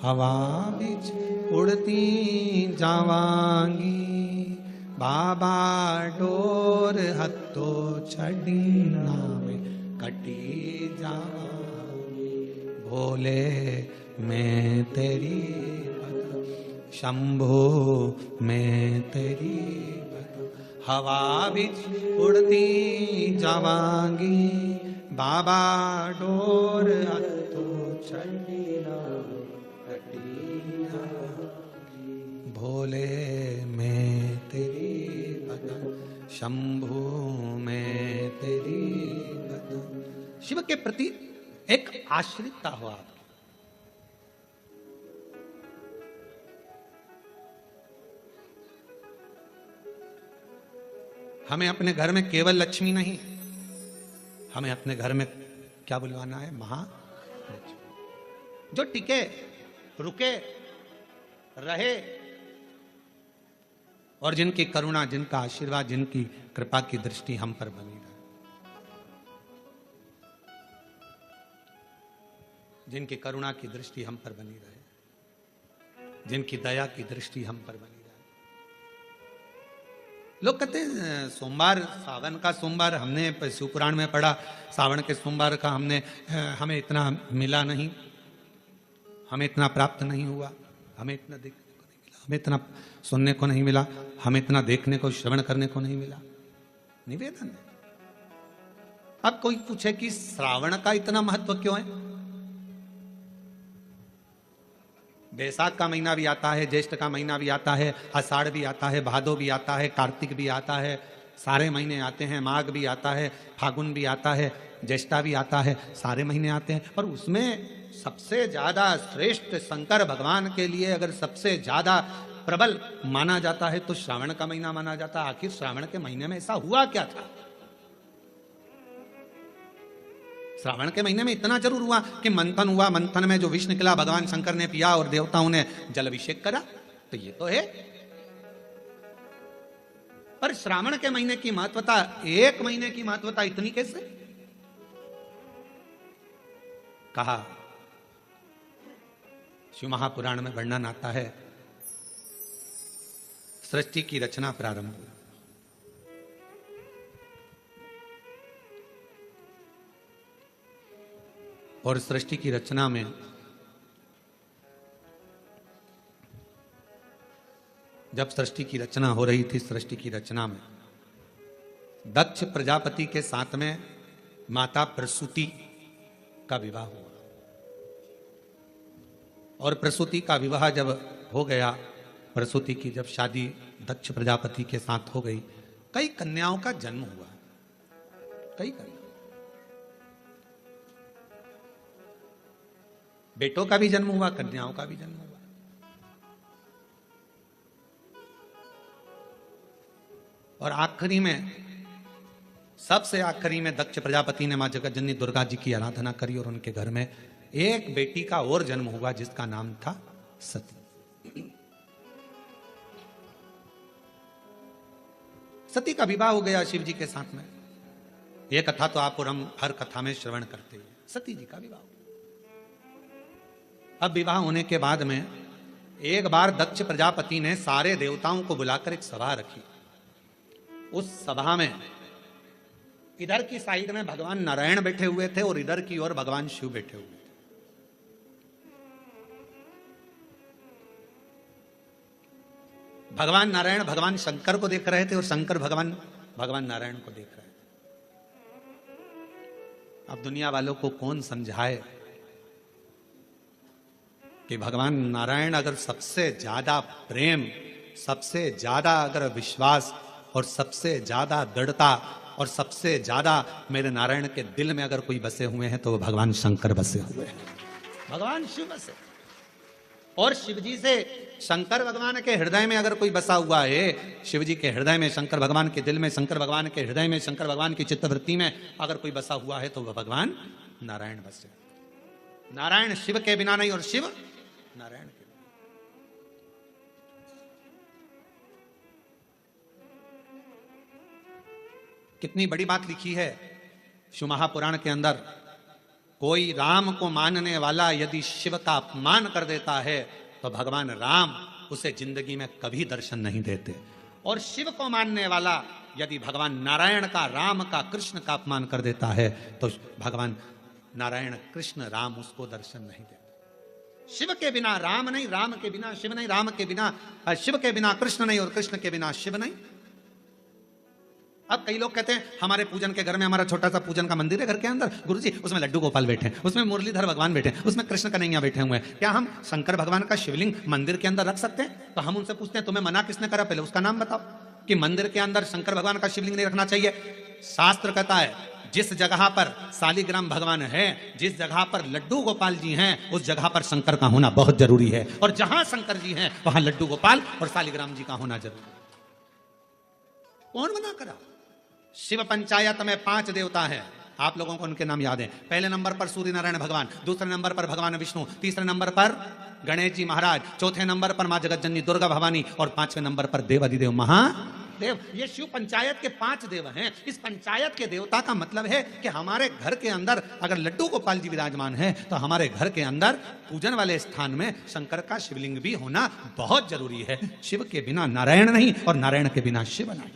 Speaker 1: हवा बिच उड़ती जावांगी, बाबा डोर हत्तो छड़ीना में कटी जावांगी। भोले मैं तेरी भक्त, शंभो मैं तेरी भक्त, हवा बिच उड़ती जावांगी, बाबा डोर हत्तो छड़ीना कटी जावांगी। भोले मैं तेरी भक्त, शंभो मैं तेरी भक्त। शिव के प्रति एक आश्रितता हो आपकी। हमें अपने घर में केवल लक्ष्मी नहीं, हमें अपने घर में क्या बुलवाना है? महालक्ष्मी, जो टिके, रुके, रहे, और जिनकी करुणा, जिनका आशीर्वाद, जिनकी कृपा की दृष्टि हम पर बनी रहे, जिनकी करुणा की दृष्टि हम पर बनी रहे, जिनकी दया की दृष्टि हम पर बनी रहे। लोग कहते हैं सोमवार, सावन का सोमवार, हमने शिव पुराण में पढ़ा, सावन के सोमवार का हमें इतना मिला नहीं, हमें इतना प्राप्त नहीं हुआ, हमें इतना देखने को नहीं मिला, हमें इतना सुनने को नहीं मिला, हमें इतना देखने को, श्रवण करने को नहीं मिला। निवेदन है। अब कोई पूछे कि श्रावण का इतना महत्व क्यों है? बैसाख का महीना भी आता है, ज्येष्ठ का महीना भी आता है, आषाढ़ भी आता है, भादो भी आता है, कार्तिक भी आता है, सारे महीने आते हैं, माघ भी आता है, फागुन भी आता है, ज्येष्ठा भी आता है, सारे महीने आते हैं। पर उसमें सबसे ज्यादा श्रेष्ठ शंकर भगवान के लिए अगर सबसे ज्यादा प्रबल माना जाता है तो श्रावण का महीना माना जाता है। आखिर श्रावण के महीने में ऐसा हुआ क्या था? श्रावण के महीने में इतना जरूर हुआ कि मंथन हुआ, मंथन में जो विष निकला भगवान शंकर ने पिया और देवताओं ने जल अभिषेक करा, तो ये तो है। पर श्रावण के महीने की महत्वता, एक महीने की महत्वता इतनी कैसे? कहा शिव महापुराण में वर्णन आता है, सृष्टि की रचना प्रारंभ हुई, और सृष्टि की रचना में जब सृष्टि की रचना हो रही थी, सृष्टि की रचना में दक्ष प्रजापति के साथ में माता प्रसूति का विवाह हुआ, और प्रसूति का विवाह जब हो गया, प्रसूति की जब शादी दक्ष प्रजापति के साथ हो गई, कई कन्याओं का जन्म हुआ, कई कन्या, बेटों का भी जन्म हुआ, कन्याओं का भी जन्म हुआ। और आखिरी में, सबसे आखिरी में दक्ष प्रजापति ने मां जगतजननी दुर्गा जी की आराधना करी और उनके घर में एक बेटी का और जन्म हुआ जिसका नाम था सती। सती का विवाह हो गया शिव जी के साथ में। यह कथा तो आप और हम हर कथा में श्रवण करते हैं। सती जी का विवाह। अब विवाह होने के बाद में एक बार दक्ष प्रजापति ने सारे देवताओं को बुलाकर एक सभा रखी। उस सभा में इधर की साइड में भगवान नारायण बैठे हुए थे और इधर की ओर भगवान शिव बैठे हुए थे। भगवान नारायण भगवान शंकर को देख रहे थे और शंकर भगवान नारायण को देख रहे थे। अब दुनिया वालों को कौन समझाए कि भगवान नारायण अगर सबसे ज्यादा प्रेम, सबसे ज्यादा अगर विश्वास और सबसे ज्यादा दृढ़ता और सबसे ज्यादा मेरे नारायण के दिल में अगर कोई बसे हुए हैं तो वो भगवान शंकर बसे हुए हैं, भगवान शिव बसे। और शिव जी से शंकर भगवान के हृदय में अगर कोई बसा हुआ है, शिव जी के हृदय में, शंकर भगवान के दिल में, शंकर भगवान के हृदय में, शंकर भगवान की चित्तवृत्ति में अगर कोई बसा हुआ है तो वह भगवान नारायण बसे। नारायण शिव के बिना नहीं और शिव नारायण के बिना। कितनी बड़ी बात लिखी है शिव महापुराण के अंदर। कोई राम को मानने वाला यदि शिव का अपमान कर देता है तो भगवान राम उसे जिंदगी में कभी दर्शन नहीं देते, और शिव को मानने वाला यदि भगवान नारायण का, राम का, कृष्ण का अपमान कर देता है तो भगवान नारायण, कृष्ण, राम उसको दर्शन नहीं देते। शिव के बिना राम नहीं, राम के बिना शिव नहीं, राम के बिना शिव के बिना कृष्ण नहीं और कृष्ण के बिना शिव नहीं। अब कई लोग कहते हैं हमारे पूजन के घर में, हमारा छोटा सा पूजन का मंदिर है घर के अंदर, गुरुजी उसमें लड्डू गोपाल बैठे हैं, उसमें मुरलीधर भगवान बैठे हैं, उसमें कृष्ण कन्हैया बैठे हुए हैं, क्या हम शंकर भगवान का शिवलिंग मंदिर के अंदर रख सकते हैं? तो हम उनसे पूछते हैं तुम्हें मना किसने करा, पहले उसका नाम बताओ कि मंदिर के अंदर शंकर भगवान का शिवलिंग नहीं रखना चाहिए। शास्त्र कहता है जिस जगह पर शालिग्राम भगवान है, जिस जगह पर लड्डू गोपाल जी हैं, उस जगह पर शंकर का होना बहुत जरूरी है, और जहां शंकर जी हैं वहां लड्डू गोपाल और शालिग्राम जी का होना जरूरी है। कौन मना करा? शिव पंचायत में 5 देवता हैं, आप लोगों को उनके नाम याद हैं। पहले नंबर पर सूर्य नारायण भगवान, दूसरे नंबर पर भगवान विष्णु, तीसरे नंबर पर गणेश जी महाराज, चौथे नंबर पर मां जगतजननी दुर्गा भवानी और 5वें नंबर पर देव अधिदेव महादेव। ये शिव पंचायत के 5 देव हैं। इस पंचायत के देवता का मतलब है कि हमारे घर के अंदर अगर लड्डू गोपाल जी विराजमान है तो हमारे घर के अंदर पूजन वाले स्थान में शंकर का शिवलिंग भी होना बहुत जरूरी है। शिव के बिना नारायण नहीं और नारायण के बिना शिव नहीं।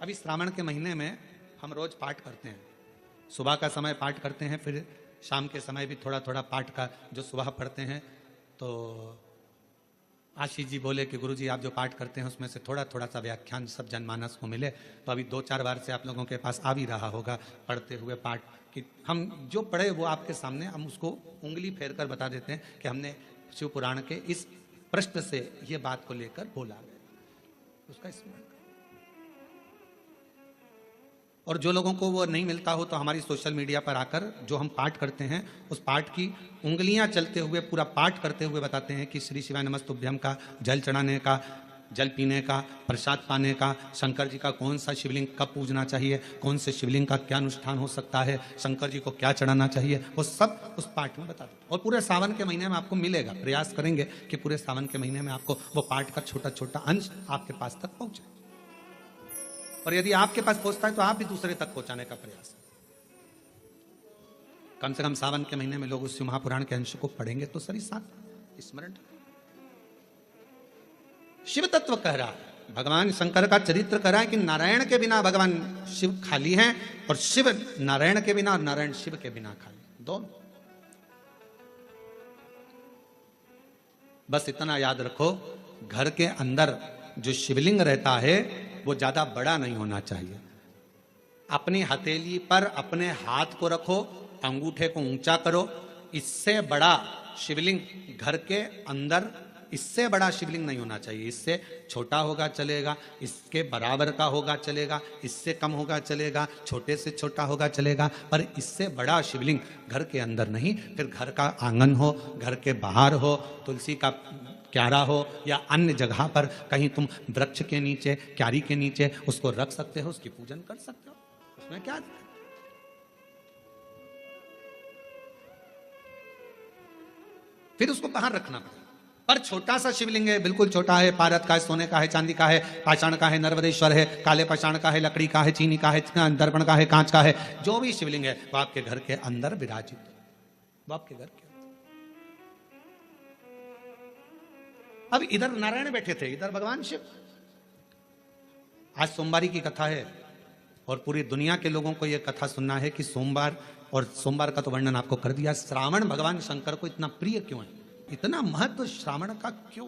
Speaker 1: अभी श्रावण के महीने में हम रोज पाठ करते हैं, सुबह का समय पाठ करते हैं, फिर शाम के समय भी थोड़ा थोड़ा पाठ का जो सुबह पढ़ते हैं। तो आशीष जी बोले कि गुरुजी आप जो पाठ करते हैं उसमें से थोड़ा थोड़ा सा व्याख्यान सब जनमानस को मिले। तो अभी 2-4 बार से आप लोगों के पास आ भी रहा होगा पढ़ते हुए पाठ कि हम जो पढ़े वो आपके सामने हम उसको उंगली फेर कर बता देते हैं कि हमने शिव पुराण के इस पृष्ठ से ये बात को लेकर बोला है, उसका स्मरण। और जो लोगों को वो नहीं मिलता हो तो हमारी सोशल मीडिया पर आकर जो हम पाठ करते हैं उस पाठ की उंगलियां चलते हुए पूरा पाठ करते हुए बताते हैं कि श्री शिवाय नमस्तुभ्यम का जल चढ़ाने का, जल पीने का, प्रसाद पाने का, शंकर जी का कौन सा शिवलिंग कब पूजना चाहिए, कौन से शिवलिंग का क्या अनुष्ठान हो सकता है, शंकर जी को क्या चढ़ाना चाहिए, वो सब उस पाठ में बताते हैं। और पूरे सावन के महीने में आपको मिलेगा, प्रयास करेंगे कि पूरे सावन के महीने में आपको वो पाठ का छोटा छोटा अंश आपके पास तक पहुंचे। और यदि आपके पास पहुंचता है तो आप भी दूसरे तक पहुंचाने का प्रयास। कम से कम सावन के महीने में लोग उस महापुराण के अंश को पढ़ेंगे तो सही साथ स्मरण। शिव तत्व कह रहा है, भगवान शंकर का चरित्र कह रहा है कि नारायण के बिना भगवान शिव खाली हैं और शिव नारायण के बिना और नारायण शिव के बिना खाली, दोनों। बस इतना याद रखो, घर के अंदर जो शिवलिंग रहता है वो ज्यादा बड़ा नहीं होना चाहिए। अपनी हथेली पर अपने हाथ को रखो, अंगूठे को ऊंचा करो। इससे बड़ा शिवलिंग घर के अंदर, इससे बड़ा शिवलिंग नहीं होना चाहिए। इससे छोटा होगा चलेगा, इसके बराबर का होगा चलेगा, इससे कम होगा चलेगा, छोटे से छोटा होगा चलेगा, पर इससे बड़ा शिवलिंग घर के अंदर नहीं। फिर घर का आंगन हो, घर के बाहर हो, तुलसी का क्यारा हो या अन्य जगह पर कहीं तुम वृक्ष के नीचे, क्यारी के नीचे उसको रख सकते हो, उसकी पूजन कर सकते हो, उसमें क्या दिक्कत। फिर उसको बाहर रखना पड़ेगा। पर छोटा सा शिवलिंग है, बिल्कुल छोटा है, पारद का है, सोने का है, चांदी का है, पाषाण का है, नर्मदेश्वर है, काले पाषाण का है, लकड़ी का है, चीनी का है, दर्पण का है, कांच का है, जो भी शिवलिंग है वो आपके घर के अंदर विराजित है, वो आपके घर के। अब इधर नारायण बैठे थे, इधर भगवान शिव। आज सोमवारी की कथा है और पूरी दुनिया के लोगों को यह कथा सुनना है कि सोमवार, और सोमवार का तो वर्णन आपको कर दिया। श्रावण भगवान शंकर को इतना प्रिय क्यों है, इतना महत्व श्रावण का क्यों?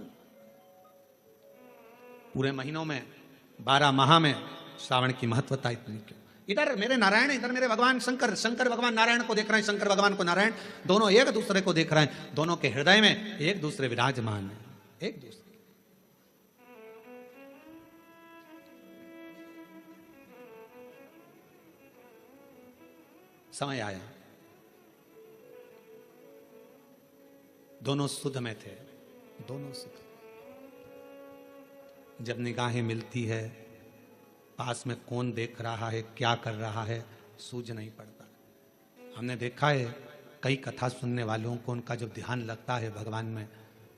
Speaker 1: पूरे महीनों में 12 माह में श्रावण की महत्वता इतनी क्यों? इधर मेरे नारायण, इधर मेरे भगवान शंकर, शंकर भगवान नारायण को देख रहे हैं, शंकर भगवान को नारायण, दोनों एक दूसरे को देख रहे हैं, दोनों के हृदय में एक दूसरे विराजमान है, एक दूसरे। समय आया, दोनों सुध में थे, दोनों सुध। जब निगाहें मिलती है, पास में कौन देख रहा है, क्या कर रहा है, सूझ नहीं पड़ता। हमने देखा है कई कथा सुनने वालों को उनका जब ध्यान लगता है भगवान में,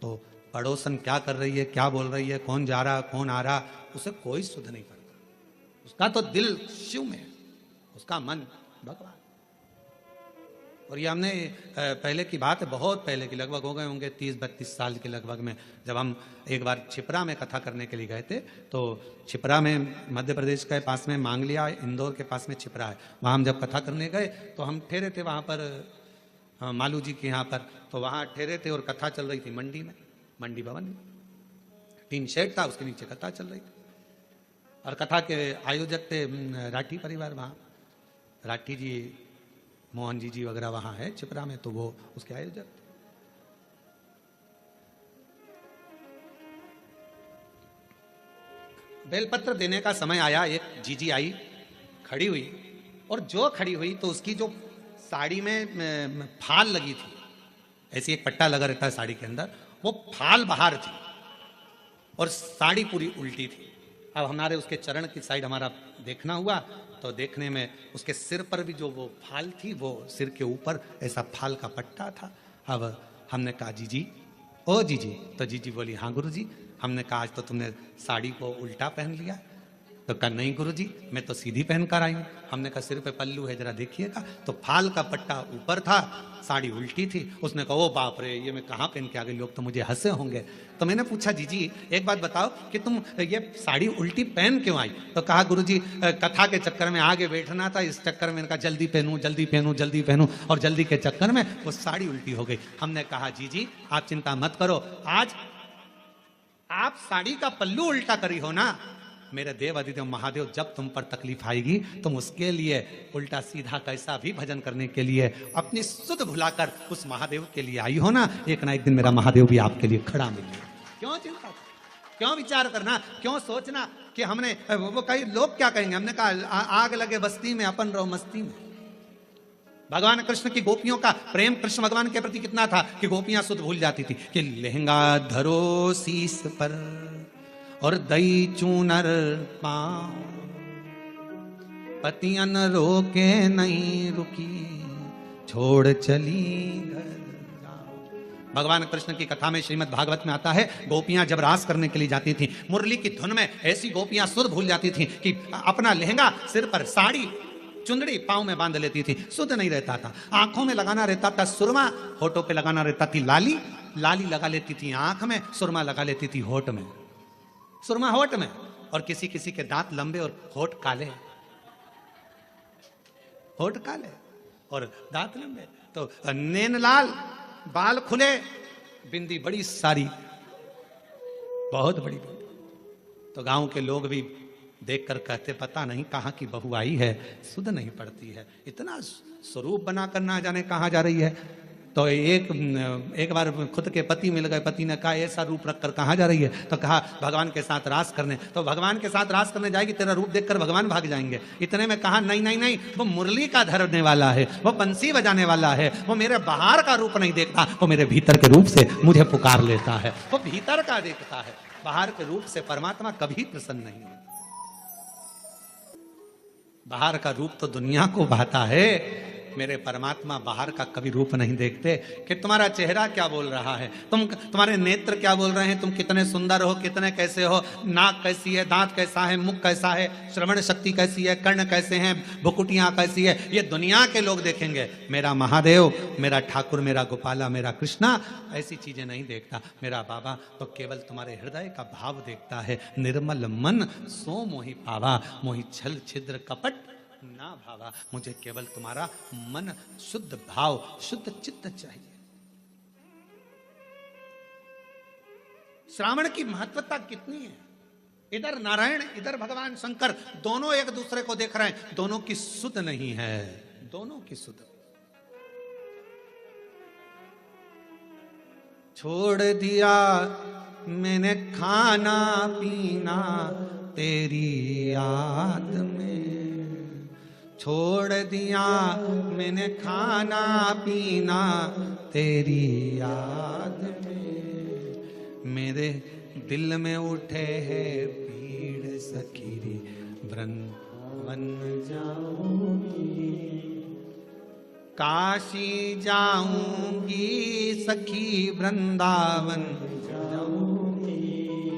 Speaker 1: तो पड़ोसन क्या कर रही है, क्या बोल रही है, कौन जा रहा, कौन आ रहा, उसे कोई सुध नहीं पड़ता। उसका तो दिल शिव में है, उसका मन भगवान। और ये हमने पहले की बात है, बहुत पहले की, लगभग हो गए होंगे 30-32 साल के लगभग में, जब हम एक बार छिपरा में कथा करने के लिए गए थे। तो छिपरा में, मध्य प्रदेश के पास में मांगलिया, इंदौर के पास में छिपरा है, वहाँ हम जब कथा करने गए तो हम ठहरे थे वहाँ पर मालू जी के यहाँ पर। तो वहाँ ठहरे थे और कथा चल रही थी मंडी में, मंडी भवन में, टीन शेड था, उसके नीचे कथा चल रही थी। और कथा के आयोजक थे राठी परिवार, वहाँ राठी जी, मोहन जी वगैरह वहां है छिपरा में, तो वो उसके आयोजक। बेलपत्र देने का समय आया, एक जीजी आई, खड़ी हुई, और जो खड़ी हुई तो उसकी जो साड़ी में फाल लगी थी, ऐसी एक पट्टा लगा रहता है साड़ी के अंदर, वो फाल बाहर थी और साड़ी पूरी उल्टी थी। अब हमारे उसके चरण की साइड हमारा देखना हुआ तो देखने में उसके सिर पर भी जो वो फाल थी, वो सिर के ऊपर ऐसा फाल का पट्टा था। अब हमने कहा जीजी, ओ जीजी, तो जीजी बोली हाँ गुरुजी। हमने कहा आज तो तुमने साड़ी को उल्टा पहन लिया। तो कहा नहीं गुरुजी, मैं तो सीधी पहन कर आई हूँ। हमने कहा सिर पे पल्लू है, जरा देखिएगा। तो फाल का पट्टा ऊपर था, साड़ी उल्टी थी। उसने कहा ओ बाप रे, ये मैं कहाँ पहन के आ गई, लोग तो मुझे हंसे होंगे। तो मैंने पूछा जीजी एक बात बताओ कि तुम ये साड़ी उल्टी पहन क्यों आई? तो कहा गुरुजी कथा के चक्कर में आगे बैठना था, इस चक्कर में इनका जल्दी पहनूं जल्दी पहनूं जल्दी पहनूं, और जल्दी के चक्कर में वो साड़ी उल्टी हो गई। हमने कहा जीजी आप चिंता मत करो, आज आप साड़ी का पल्लू उल्टा करी हो ना, मेरे देव अधिदेव महादेव जब तुम पर तकलीफ आएगी तुम उसके लिए उल्टा सीधा कैसा भी भजन करने के लिए अपनी सुध भुलाकर उस महादेव के लिए आई हो ना, एक ना एक दिन मेरा महादेव भी आपके लिए खड़ा मिलेगा। क्यों चिंता, क्यों विचार करना, क्यों सोचना कि हमने वो कई लोग क्या कहेंगे। हमने कहा आग लगे बस्ती में अपन रहो मस्ती में। भगवान कृष्ण की गोपियों का प्रेम कृष्ण भगवान के प्रति कितना था कि गोपियां सुध भूल जाती थी कि लहंगा धरो शीस पर और दई चूनर पाँव, पतियन रोके नहीं रुकी, छोड़ चली घर गाँव। भगवान कृष्ण की कथा में श्रीमद् भागवत में आता है, गोपियां जब रास करने के लिए जाती थी, मुरली की धुन में ऐसी गोपियां सुध भूल जाती थी कि अपना लहंगा सिर पर, साड़ी चुंदड़ी पाँव में बांध लेती थी, सुध नहीं रहता था। आंखों में लगाना रहता था सुरमा, होठों पे लगाना रहता थी लाली, लाली लगा लेती थी आंख में, सुरमा लगा लेती थी होठ में, सुरमा होठ में। और किसी किसी के दांत लंबे और होठ काले, होठ काले और दांत लंबे, तो नैन लाल, बाल खुले, बिंदी बड़ी सारी, बहुत बड़ी बिंदी। तो गांव के लोग भी देखकर कहते पता नहीं कहाँ की बहू आई है, सुध नहीं पड़ती है, इतना स्वरूप बनाकर ना जाने कहाँ जा रही है। तो एक बार खुद के पति मिल गए, पति ने कहा ऐसा रूप रखकर कहाँ जा रही है? तो कहा भगवान के साथ रास करने। तो भगवान के साथ रास करने जाएगी, तेरा रूप देखकर भगवान भाग जाएंगे। इतने में कहा नहीं नहीं नहीं, वो मुरली का धरने वाला है, वो बंसी बजाने वाला है, वो मेरे बाहर का रूप नहीं देखता, वो मेरे भीतर के रूप से मुझे पुकार लेता है, वो भीतर का देखता है, बाहर के रूप से परमात्मा कभी प्रसन्न नहीं है। बाहर का रूप तो दुनिया को भाता है, मेरे परमात्मा बाहर का कभी रूप नहीं देखते कि तुम्हारा चेहरा क्या बोल रहा है, तुम्हारे नेत्र क्या बोल रहे हैं, तुम कितने सुंदर हो, कितने कैसे हो, नाक कैसी है, दांत कैसा है, मुख कैसा है, श्रवण शक्ति कैसी है, कर्ण कैसे हैं, भुकुटियां कैसी है, ये दुनिया के लोग देखेंगे। मेरा महादेव, मेरा ठाकुर, मेरा गोपाला, मेरा कृष्णा ऐसी चीजें नहीं देखता। मेरा बाबा तो केवल तुम्हारे हृदय का भाव देखता है। निर्मल मन सो मोहि पावा, मोहि छल छिद्र कपट ना भावा। मुझे केवल तुम्हारा मन शुद्ध भाव, शुद्ध चित्त चाहिए। श्रावण की महत्वता कितनी है, इधर नारायण इधर भगवान शंकर, दोनों एक दूसरे को देख रहे हैं, दोनों की सुध नहीं है, दोनों की सुध। छोड़ दिया मैंने खाना पीना तेरी याद में, छोड़ दिया मैंने खाना पीना तेरी याद में, मेरे दिल में उठे है पीड़ सखीरी, वृंदावन जाऊंगी, काशी जाऊंगी सखी, वृंदावन जाऊंगी।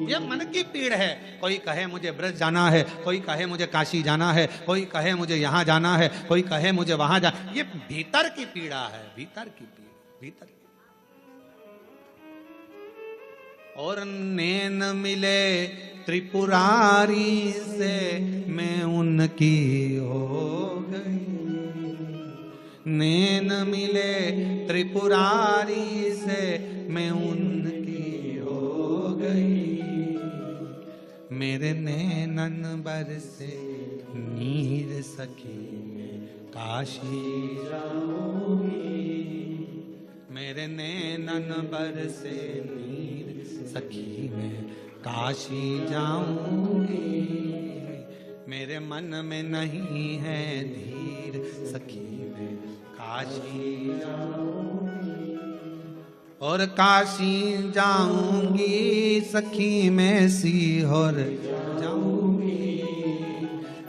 Speaker 1: ये मन की पीड़ है। कोई कहे मुझे ब्रज जाना है, कोई कहे मुझे काशी जाना है, कोई कहे मुझे यहां जाना है, कोई कहे मुझे वहां जाना। ये भीतर की पीड़ा है, भीतर की पीड़ा, भीतर की। और नैन मिले त्रिपुरारी से मैं उनकी हो गई, नैन मिले त्रिपुरारी से मैं उनकी हो गई, मेरे नैनन बरसे नीर सखी में काशी जाऊंगी, मेरे नैनन बरसे नीर सखी में काशी जाऊंगी, मेरे मन में नहीं है धीर सखी में काशी जाऊंगी। और काशी जाऊंगी सखी मैं सीहोर जाऊंगी,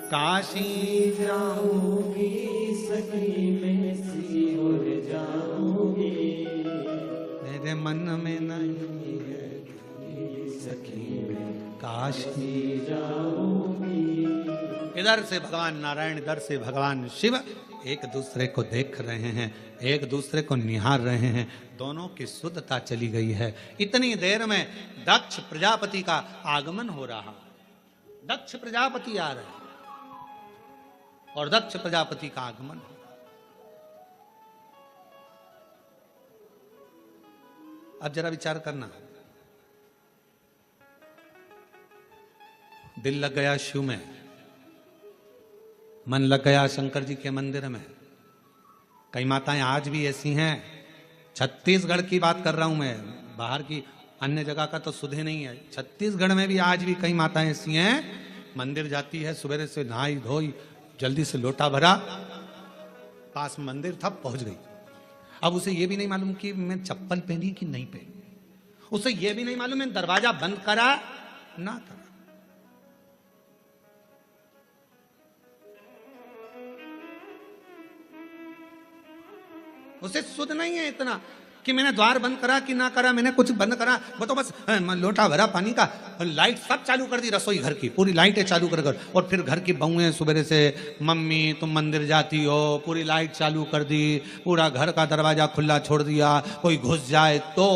Speaker 1: काशी जाऊंगी सखी मैं सीहोर जाऊंगी, मेरे मन में नहीं है सखी मैं काशी जाऊंगी। इधर से भगवान नारायण, इधर से भगवान शिव एक दूसरे को देख रहे हैं, एक दूसरे को निहार रहे हैं, दोनों की शुद्धता चली गई है। इतनी देर में दक्ष प्रजापति का आगमन हो रहा, दक्ष प्रजापति आ रहे और दक्ष प्रजापति का आगमन। अब जरा विचार करना, दिल लग गया शिव में, मन लग गया शंकर जी के मंदिर में। कई माताएं आज भी ऐसी हैं, छत्तीसगढ़ की बात कर रहा हूं मैं, बाहर की अन्य जगह का तो सुधे नहीं है, छत्तीसगढ़ में भी आज भी कई माताएं ऐसी हैं, मंदिर जाती है, सुबह से नहाई धोई, जल्दी से लोटा भरा, पास में मंदिर था, पहुंच गई। अब उसे यह भी नहीं मालूम कि मैं चप्पल पहनी कि नहीं पहनी, उसे यह भी नहीं मालूम मैं दरवाजा बंद करा ना करा। उसे सुध नहीं है इतना कि मैंने द्वार बंद करा कि ना करा, मैंने कुछ बंद करा, वो तो बस लोटा भरा पानी का, लाइट सब चालू कर दी, रसोई घर की पूरी लाइटें चालू कर, और फिर घर की बहुएं सुबह से, मम्मी तुम मंदिर जाती हो, पूरी लाइट चालू कर दी, पूरा घर का दरवाजा खुला छोड़ दिया, कोई घुस जाए तो,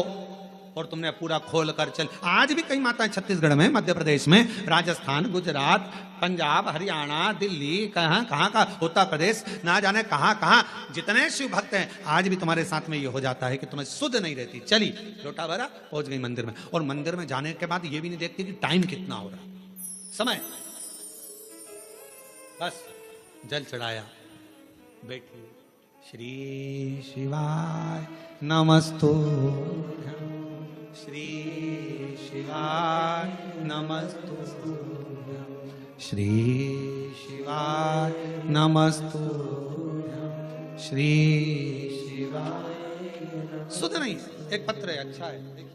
Speaker 1: और तुमने पूरा खोल कर चल। आज भी कई माताएं छत्तीसगढ़ में, मध्य प्रदेश में, राजस्थान, गुजरात, पंजाब, हरियाणा, दिल्ली, कहां कहां का, उत्तर प्रदेश, ना जाने कहां कहां जितने शिव भक्त हैं, आज भी तुम्हारे साथ में ये हो जाता है कि तुम्हें शुद्ध नहीं रहती। चली लोटा भरा, पहुंच गई मंदिर में, और मंदिर में जाने के बाद ये भी नहीं देखती कि टाइम कितना हो रहा, समय, बस जल चढ़ाया, बैठी, श्री शिवाय नमस्तु, श्री शिवाय नमस्तु, श्री शिवाय नमस्तु, श्री शिवाय। सुध नहीं, एक पत्र है, अच्छा है, देखिए।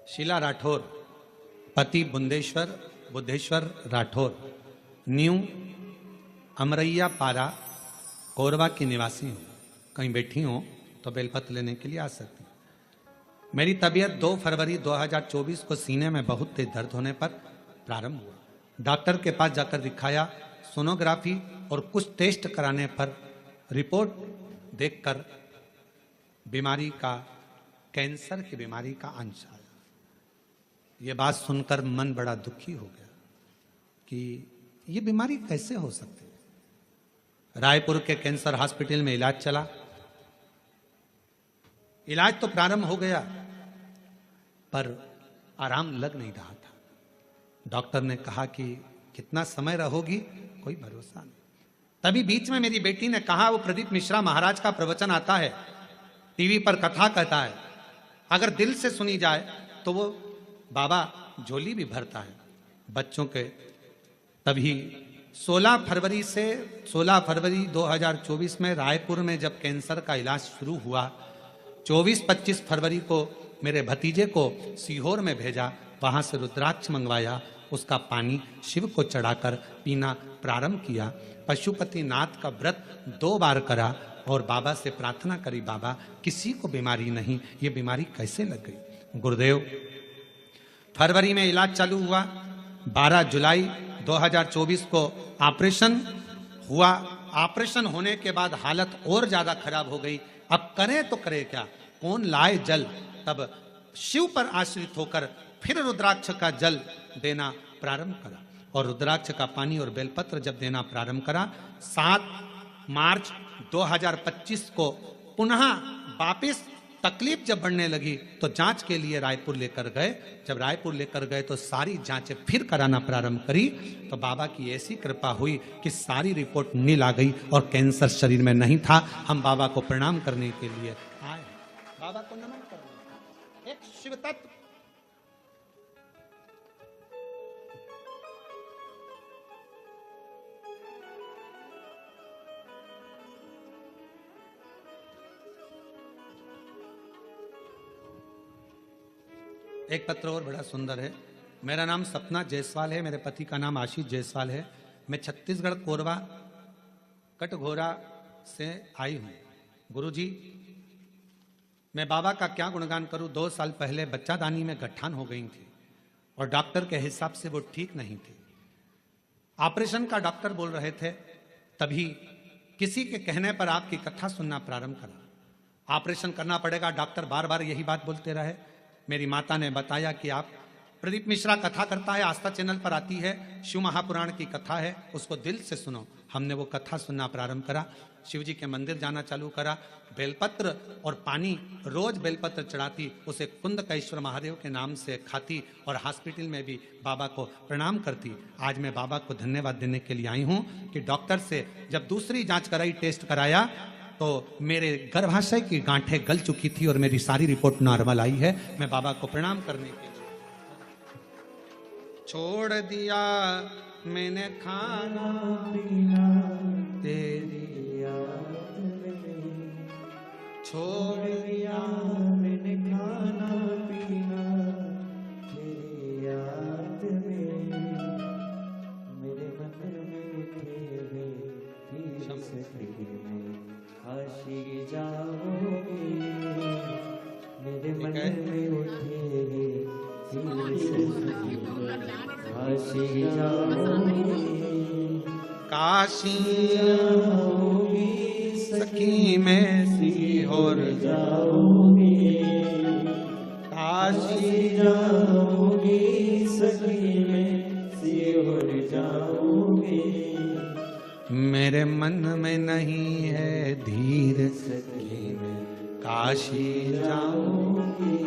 Speaker 1: शीला राठौर, पति बुद्धेश्वर राठौर, न्यू अमरैया पारा, कोरबा की निवासी हूँ। कहीं बैठी हो तो बेलपत्र लेने के लिए आ सकती हूँ। मेरी तबीयत 2 फरवरी 2024 को सीने में बहुत तेज दर्द होने पर प्रारंभ हुआ। डॉक्टर के पास जाकर दिखाया, सोनोग्राफी और कुछ टेस्ट कराने पर रिपोर्ट देखकर बीमारी का, कैंसर की बीमारी का अंश आया। ये बात सुनकर मन बड़ा दुखी हो गया कि ये बीमारी कैसे हो सकती है। रायपुर के कैंसर हॉस्पिटल में इलाज चला, इलाज तो प्रारंभ हो गया पर आराम लग नहीं रहा था। डॉक्टर ने कहा कि कितना समय रहोगी, कोई भरोसा नहीं। तभी बीच में मेरी बेटी ने कहा, वो प्रदीप मिश्रा महाराज का प्रवचन आता है, टीवी पर कथा कहता है, अगर दिल से सुनी जाए तो वो बाबा झोली भी भरता है बच्चों के। तभी 16 फरवरी 2024 में रायपुर में जब कैंसर का इलाज शुरू हुआ, 24-25 फरवरी को मेरे भतीजे को सीहोर में भेजा, वहां से रुद्राक्ष मंगवाया, उसका पानी शिव को चढ़ाकर पीना प्रारंभ किया। पशुपति नाथ का व्रत 2 बार करा और बाबा से प्रार्थना करी, बाबा किसी को बीमारी नहीं, ये बीमारी कैसे लग गई। गुरुदेव, फरवरी में इलाज चालू हुआ, 12 जुलाई 2024 को ऑपरेशन हुआ। ऑपरेशन होने के बाद हालत और ज्यादा खराब हो गई। अब करें तो करें क्या, कौन लाए जल। तब शिव पर आश्रित होकर फिर रुद्राक्ष का जल देना प्रारंभ करा, और रुद्राक्ष का पानी और बेलपत्र जब देना प्रारंभ करा, 7 मार्च 2025 को पुनः वापिस तकलीफ जब बढ़ने लगी तो जांच के लिए रायपुर लेकर गए। जब रायपुर लेकर गए तो सारी जांचें फिर कराना प्रारंभ करी, तो बाबा की ऐसी कृपा हुई कि सारी रिपोर्ट नील आ गई और कैंसर शरीर में नहीं था। हम बाबा को प्रणाम करने के लिए आए, बाबा को नमन करने। एक शिव तत्व एक पत्र और बड़ा सुंदर है। मेरा नाम सपना जायसवाल है, मेरे पति का नाम आशीष जायसवाल है। मैं छत्तीसगढ़ कोरबा कटघोरा से आई हूँ। गुरुजी, मैं बाबा का क्या गुणगान करूँ। 2 साल पहले बच्चादानी में गठान हो गई थी और डॉक्टर के हिसाब से वो ठीक नहीं थी। ऑपरेशन का डॉक्टर बोल रहे थे, तभी किसी के कहने पर आपकी कथा सुनना प्रारंभ करा। ऑपरेशन करना पड़ेगा, डॉक्टर बार बार यही बात बोलते रहे। मेरी माता ने बताया कि आप प्रदीप मिश्रा कथा करता है, आस्था चैनल पर आती है, शिव महापुराण की कथा है, उसको दिल से सुनो। हमने वो कथा सुनना प्रारंभ करा, शिव जी के मंदिर जाना चालू करा। बेलपत्र और पानी रोज बेलपत्र चढ़ाती, उसे कुंदकेश्वर महादेव के नाम से खाती और हॉस्पिटल में भी बाबा को प्रणाम करती। आज मैं बाबा को धन्यवाद देने के लिए आई हूँ कि डॉक्टर से जब दूसरी जांच कराई, टेस्ट कराया, तो मेरे गर्भाशय की गांठें गल चुकी थी और मेरी सारी रिपोर्ट नॉर्मल आई है। मैं बाबा को प्रणाम करने के लिए छोड़ दिया मैंने खाना पीना तेरी याद में, छोड़ दिया मैंने खाना पीना तेरी याद में, मेरे मन में उठे काशी जाओगे, मेरे मन में उठे काशी जाओगे, काशी जाओगी सखी में सीहोर जाओगी, काशी जाओगी सखी में सीहोर जाओगी, मेरे मन में नहीं है धीर सखी में काशी जाऊंगी,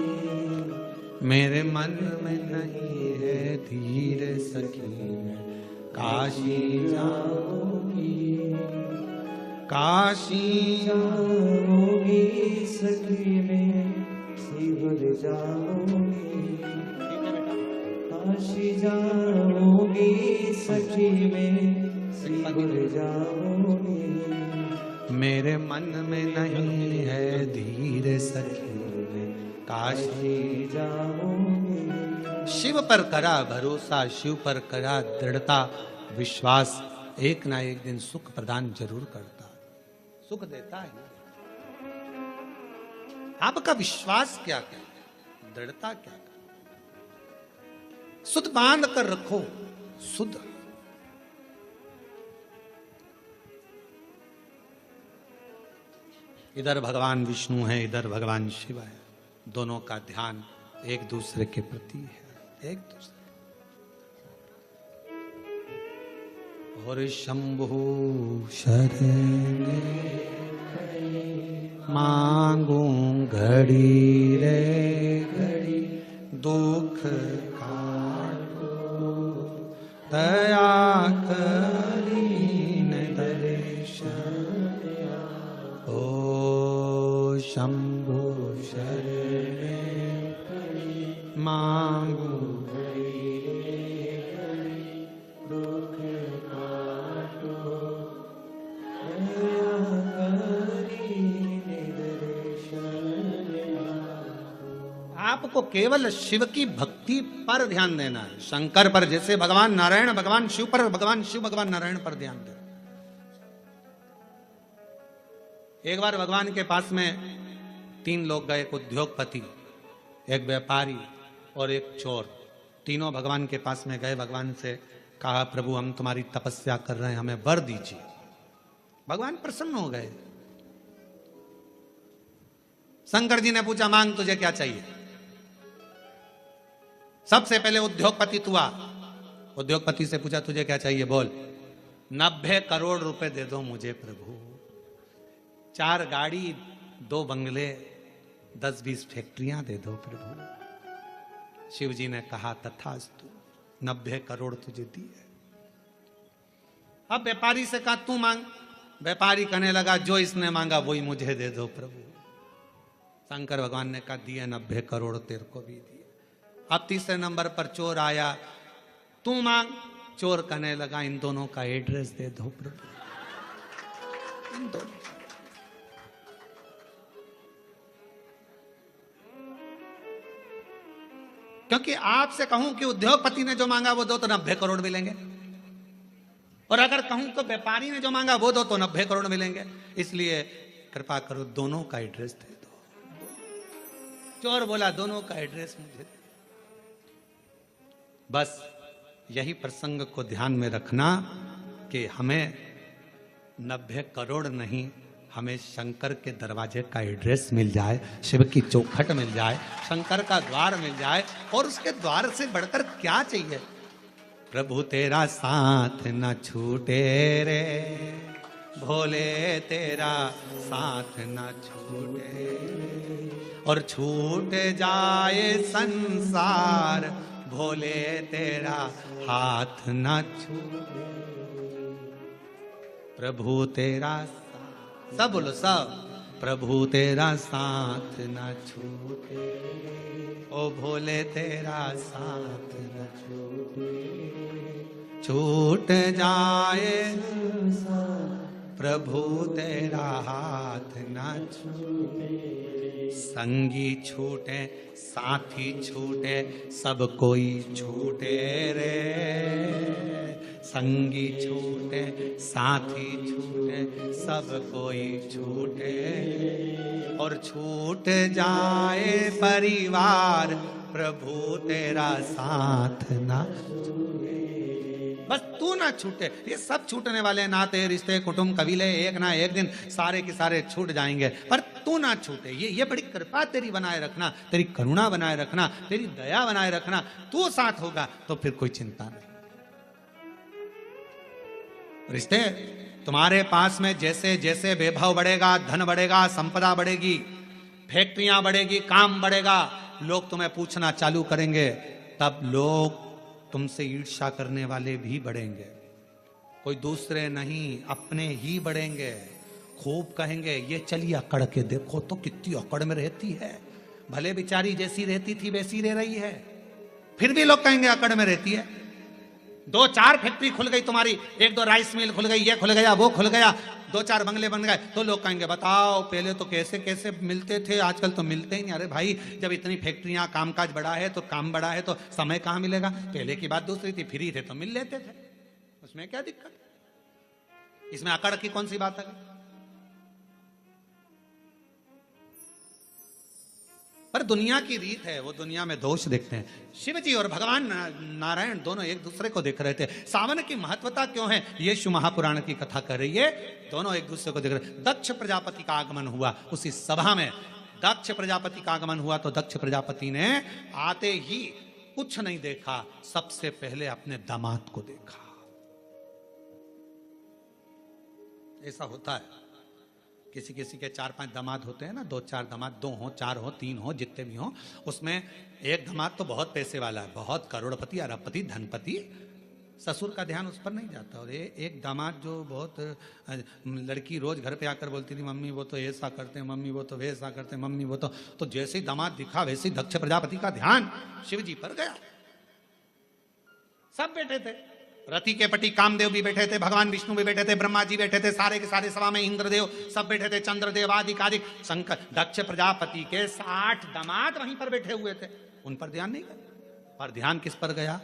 Speaker 1: मेरे मन में नहीं है धीर सखी में काशी जाऊंगी, काशी जाऊंगी सखी में शिवर जाऊंगी, काशी जाऊंगी सखी में जाओगे, मेरे मन में नहीं है धीर सखी में काशी जाओगे। शिव पर करा भरोसा, शिव पर करा दृढ़ता, विश्वास एक ना एक दिन सुख प्रदान जरूर करता, सुख देता है। आपका विश्वास क्या कहता है, दृढ़ता क्या कहता है। सुध बांध कर रखो, सुध इधर भगवान विष्णु है, इधर भगवान शिव है, दोनों का ध्यान एक दूसरे के प्रति है, एक दूसरे। और शंभु शरण मांगू घड़ी रे घड़ी, दुख काटो दया करीन दर्शन, शंभु शरण मांगू दुख काटो आपको केवल शिव की भक्ति पर ध्यान देना है, शंकर पर जैसे भगवान नारायण भगवान शिव पर, भगवान शिव भगवान नारायण पर ध्यान देना। एक बार भगवान के पास में 3 लोग गए, एक उद्योगपति, एक व्यापारी और एक चोर। तीनों भगवान के पास में गए, भगवान से कहा, प्रभु हम तुम्हारी तपस्या कर रहे हैं, हमें वर दीजिए। भगवान प्रसन्न हो गए। शंकर जी ने पूछा, मांग तुझे क्या चाहिए। सबसे पहले उद्योगपति तुआ, उद्योगपति से पूछा तुझे क्या चाहिए, बोल। 90 करोड़ रुपए दे दो मुझे प्रभु, 4 गाड़ी 2 बंगले, 10-20 फैक्ट्रियां दे दो प्रभु। शिव जी ने कहा तथास्तु, 90 करोड़ तुझे दिए। अब व्यापारी से कहा तू मांग। व्यापारी कहने लगा जो इसने मांगा वही मुझे दे दो प्रभु। शंकर भगवान ने कहा दिए 90 करोड़ तेरे को भी दिए। अब तीसरे नंबर पर चोर आया, तू मांग। चोर कहने लगा इन दोनों का एड्रेस दे दो प्रभु, इन दोनों। क्योंकि आपसे कहूं कि उद्योगपति ने जो मांगा वो दो तो 90 करोड़ मिलेंगे, और अगर कहूं तो व्यापारी ने जो मांगा वो दो तो 90 करोड़ मिलेंगे। इसलिए कृपा करो दोनों का एड्रेस दे दो। चोर बोला दोनों का एड्रेस मुझे दे। बस यही प्रसंग को ध्यान में रखना कि हमें 90 करोड़ नहीं, हमें शंकर के दरवाजे का एड्रेस मिल जाए, शिव की चौखट मिल जाए, शंकर का द्वार मिल जाए, और उसके द्वार से बढ़कर क्या चाहिए। प्रभु तेरा साथ न छूटे रे भोले, तेरा साथ न छूटे, और छूट जाए संसार भोले तेरा हाथ न छूटे। प्रभु तेरा, सब बोलो सब, प्रभु तेरा साथ न छूटे, ओ भोले तेरा साथ न छूटे, छूट जाए प्रभु तेरा हाथ न छूटे। संगी छूटे साथी छूटे सब कोई छूटे रे, संगी छूटे साथी छूटे सब कोई छूटे, और छूट जाए परिवार प्रभु तेरा साथ ना छूटे। बस तू ना छूटे, ये सब छूटने वाले नाते रिश्ते कुटुंब कबीले एक ना एक दिन सारे के सारे छूट जाएंगे, पर तू ना छूटे। ये बड़ी कृपा तेरी बनाए रखना, तेरी करुणा बनाए रखना, तेरी दया बनाए रखना। तू साथ होगा तो फिर कोई चिंता नहीं। रिश्ते तुम्हारे पास में जैसे जैसे वैभव बढ़ेगा, धन बढ़ेगा, संपदा बढ़ेगी, फैक्ट्रियां बढ़ेगी, काम बढ़ेगा, लोग तुम्हें पूछना चालू करेंगे, तब लोग तुमसे ईर्ष्या करने वाले भी बढ़ेंगे। कोई दूसरे नहीं, अपने ही बढ़ेंगे। खूब कहेंगे ये चलिए अकड़ के देखो तो कितनी अकड़ में रहती है, भले बेचारी जैसी रहती थी वैसी रह रही है, फिर भी लोग कहेंगे अकड़ में रहती है। 2-4 फैक्ट्री खुल गई तुम्हारी, 1-2 राइस मिल खुल गई, ये खुल गया वो खुल गया, 2-4 बंगले बन गए, तो लोग कहेंगे बताओ पहले तो कैसे कैसे मिलते थे, आजकल तो मिलते ही नहीं। अरे भाई जब इतनी फैक्ट्रियां, कामकाज बढ़ा है तो काम बढ़ा है तो समय कहां मिलेगा। पहले की बात दूसरी थी, फ्री थे तो मिल लेते थे, उसमें क्या दिक्कत, इसमें अकड़ की कौन सी बात है। पर दुनिया की रीत है, वो दुनिया में दोष देखते हैं। शिव जी और भगवान नारायण दोनों एक दूसरे को देख रहे थे। सावन की महत्वता क्यों है, ये शिव महापुराण की कथा कर रही है। दोनों एक दूसरे को देख रहे। दक्ष प्रजापति का आगमन हुआ उसी सभा में, दक्ष प्रजापति का आगमन हुआ तो दक्ष प्रजापति ने आते ही कुछ नहीं देखा, सबसे पहले अपने दामाद को देखा। ऐसा होता है, किसी किसी के 4-5 दामाद होते हैं ना, 2-4 दामाद, 2 हो 4 हो 3 हो जितने भी हो, उसमें एक दामाद तो बहुत पैसे वाला है, बहुत करोड़पति, अरबपति, धनपति, ससुर का ध्यान उस पर नहीं जाता। और एक दामाद जो बहुत, लड़की रोज घर पे आकर बोलती थी मम्मी वो तो ऐसा करते हैं, मम्मी वो तो वैसा करते हैं, मम्मी वो तो जैसे ही दामाद दिखा वैसे ही दक्ष प्रजापति का ध्यान शिव जी पर गया। सब बैठे थे, रति के पति कामदेव भी बैठे थे, भगवान विष्णु भी बैठे थे, ब्रह्मा जी बैठे थे, सारे के सारे सभा में इंद्रदेव सब बैठे थे, चंद्रदेव आदि आदि, शंकर, दक्ष प्रजापति के 60 दामाद वहीं पर बैठे हुए थे। उन पर ध्यान नहीं गया, पर ध्यान किस पर गया,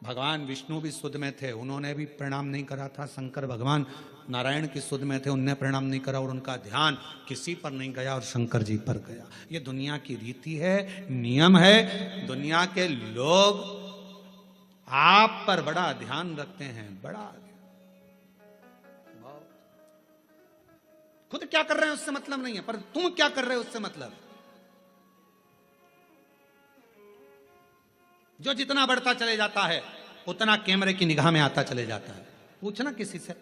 Speaker 1: भगवान विष्णु भी सुध में थे, उन्होंने भी प्रणाम नहीं करा था। शंकर भगवान नारायण की सुध में थे, उनने प्रणाम नहीं करा, और उनका ध्यान किसी पर नहीं गया और शंकर जी पर गया। ये दुनिया की रीति है, नियम है। दुनिया के लोग आप पर बड़ा ध्यान रखते हैं, बड़ा। खुद क्या कर रहे हैं उससे मतलब नहीं है, पर तुम क्या कर रहे हो उससे मतलब है। जो जितना बढ़ता चले जाता है उतना कैमरे की निगाह में आता चले जाता है। पूछना किसी से,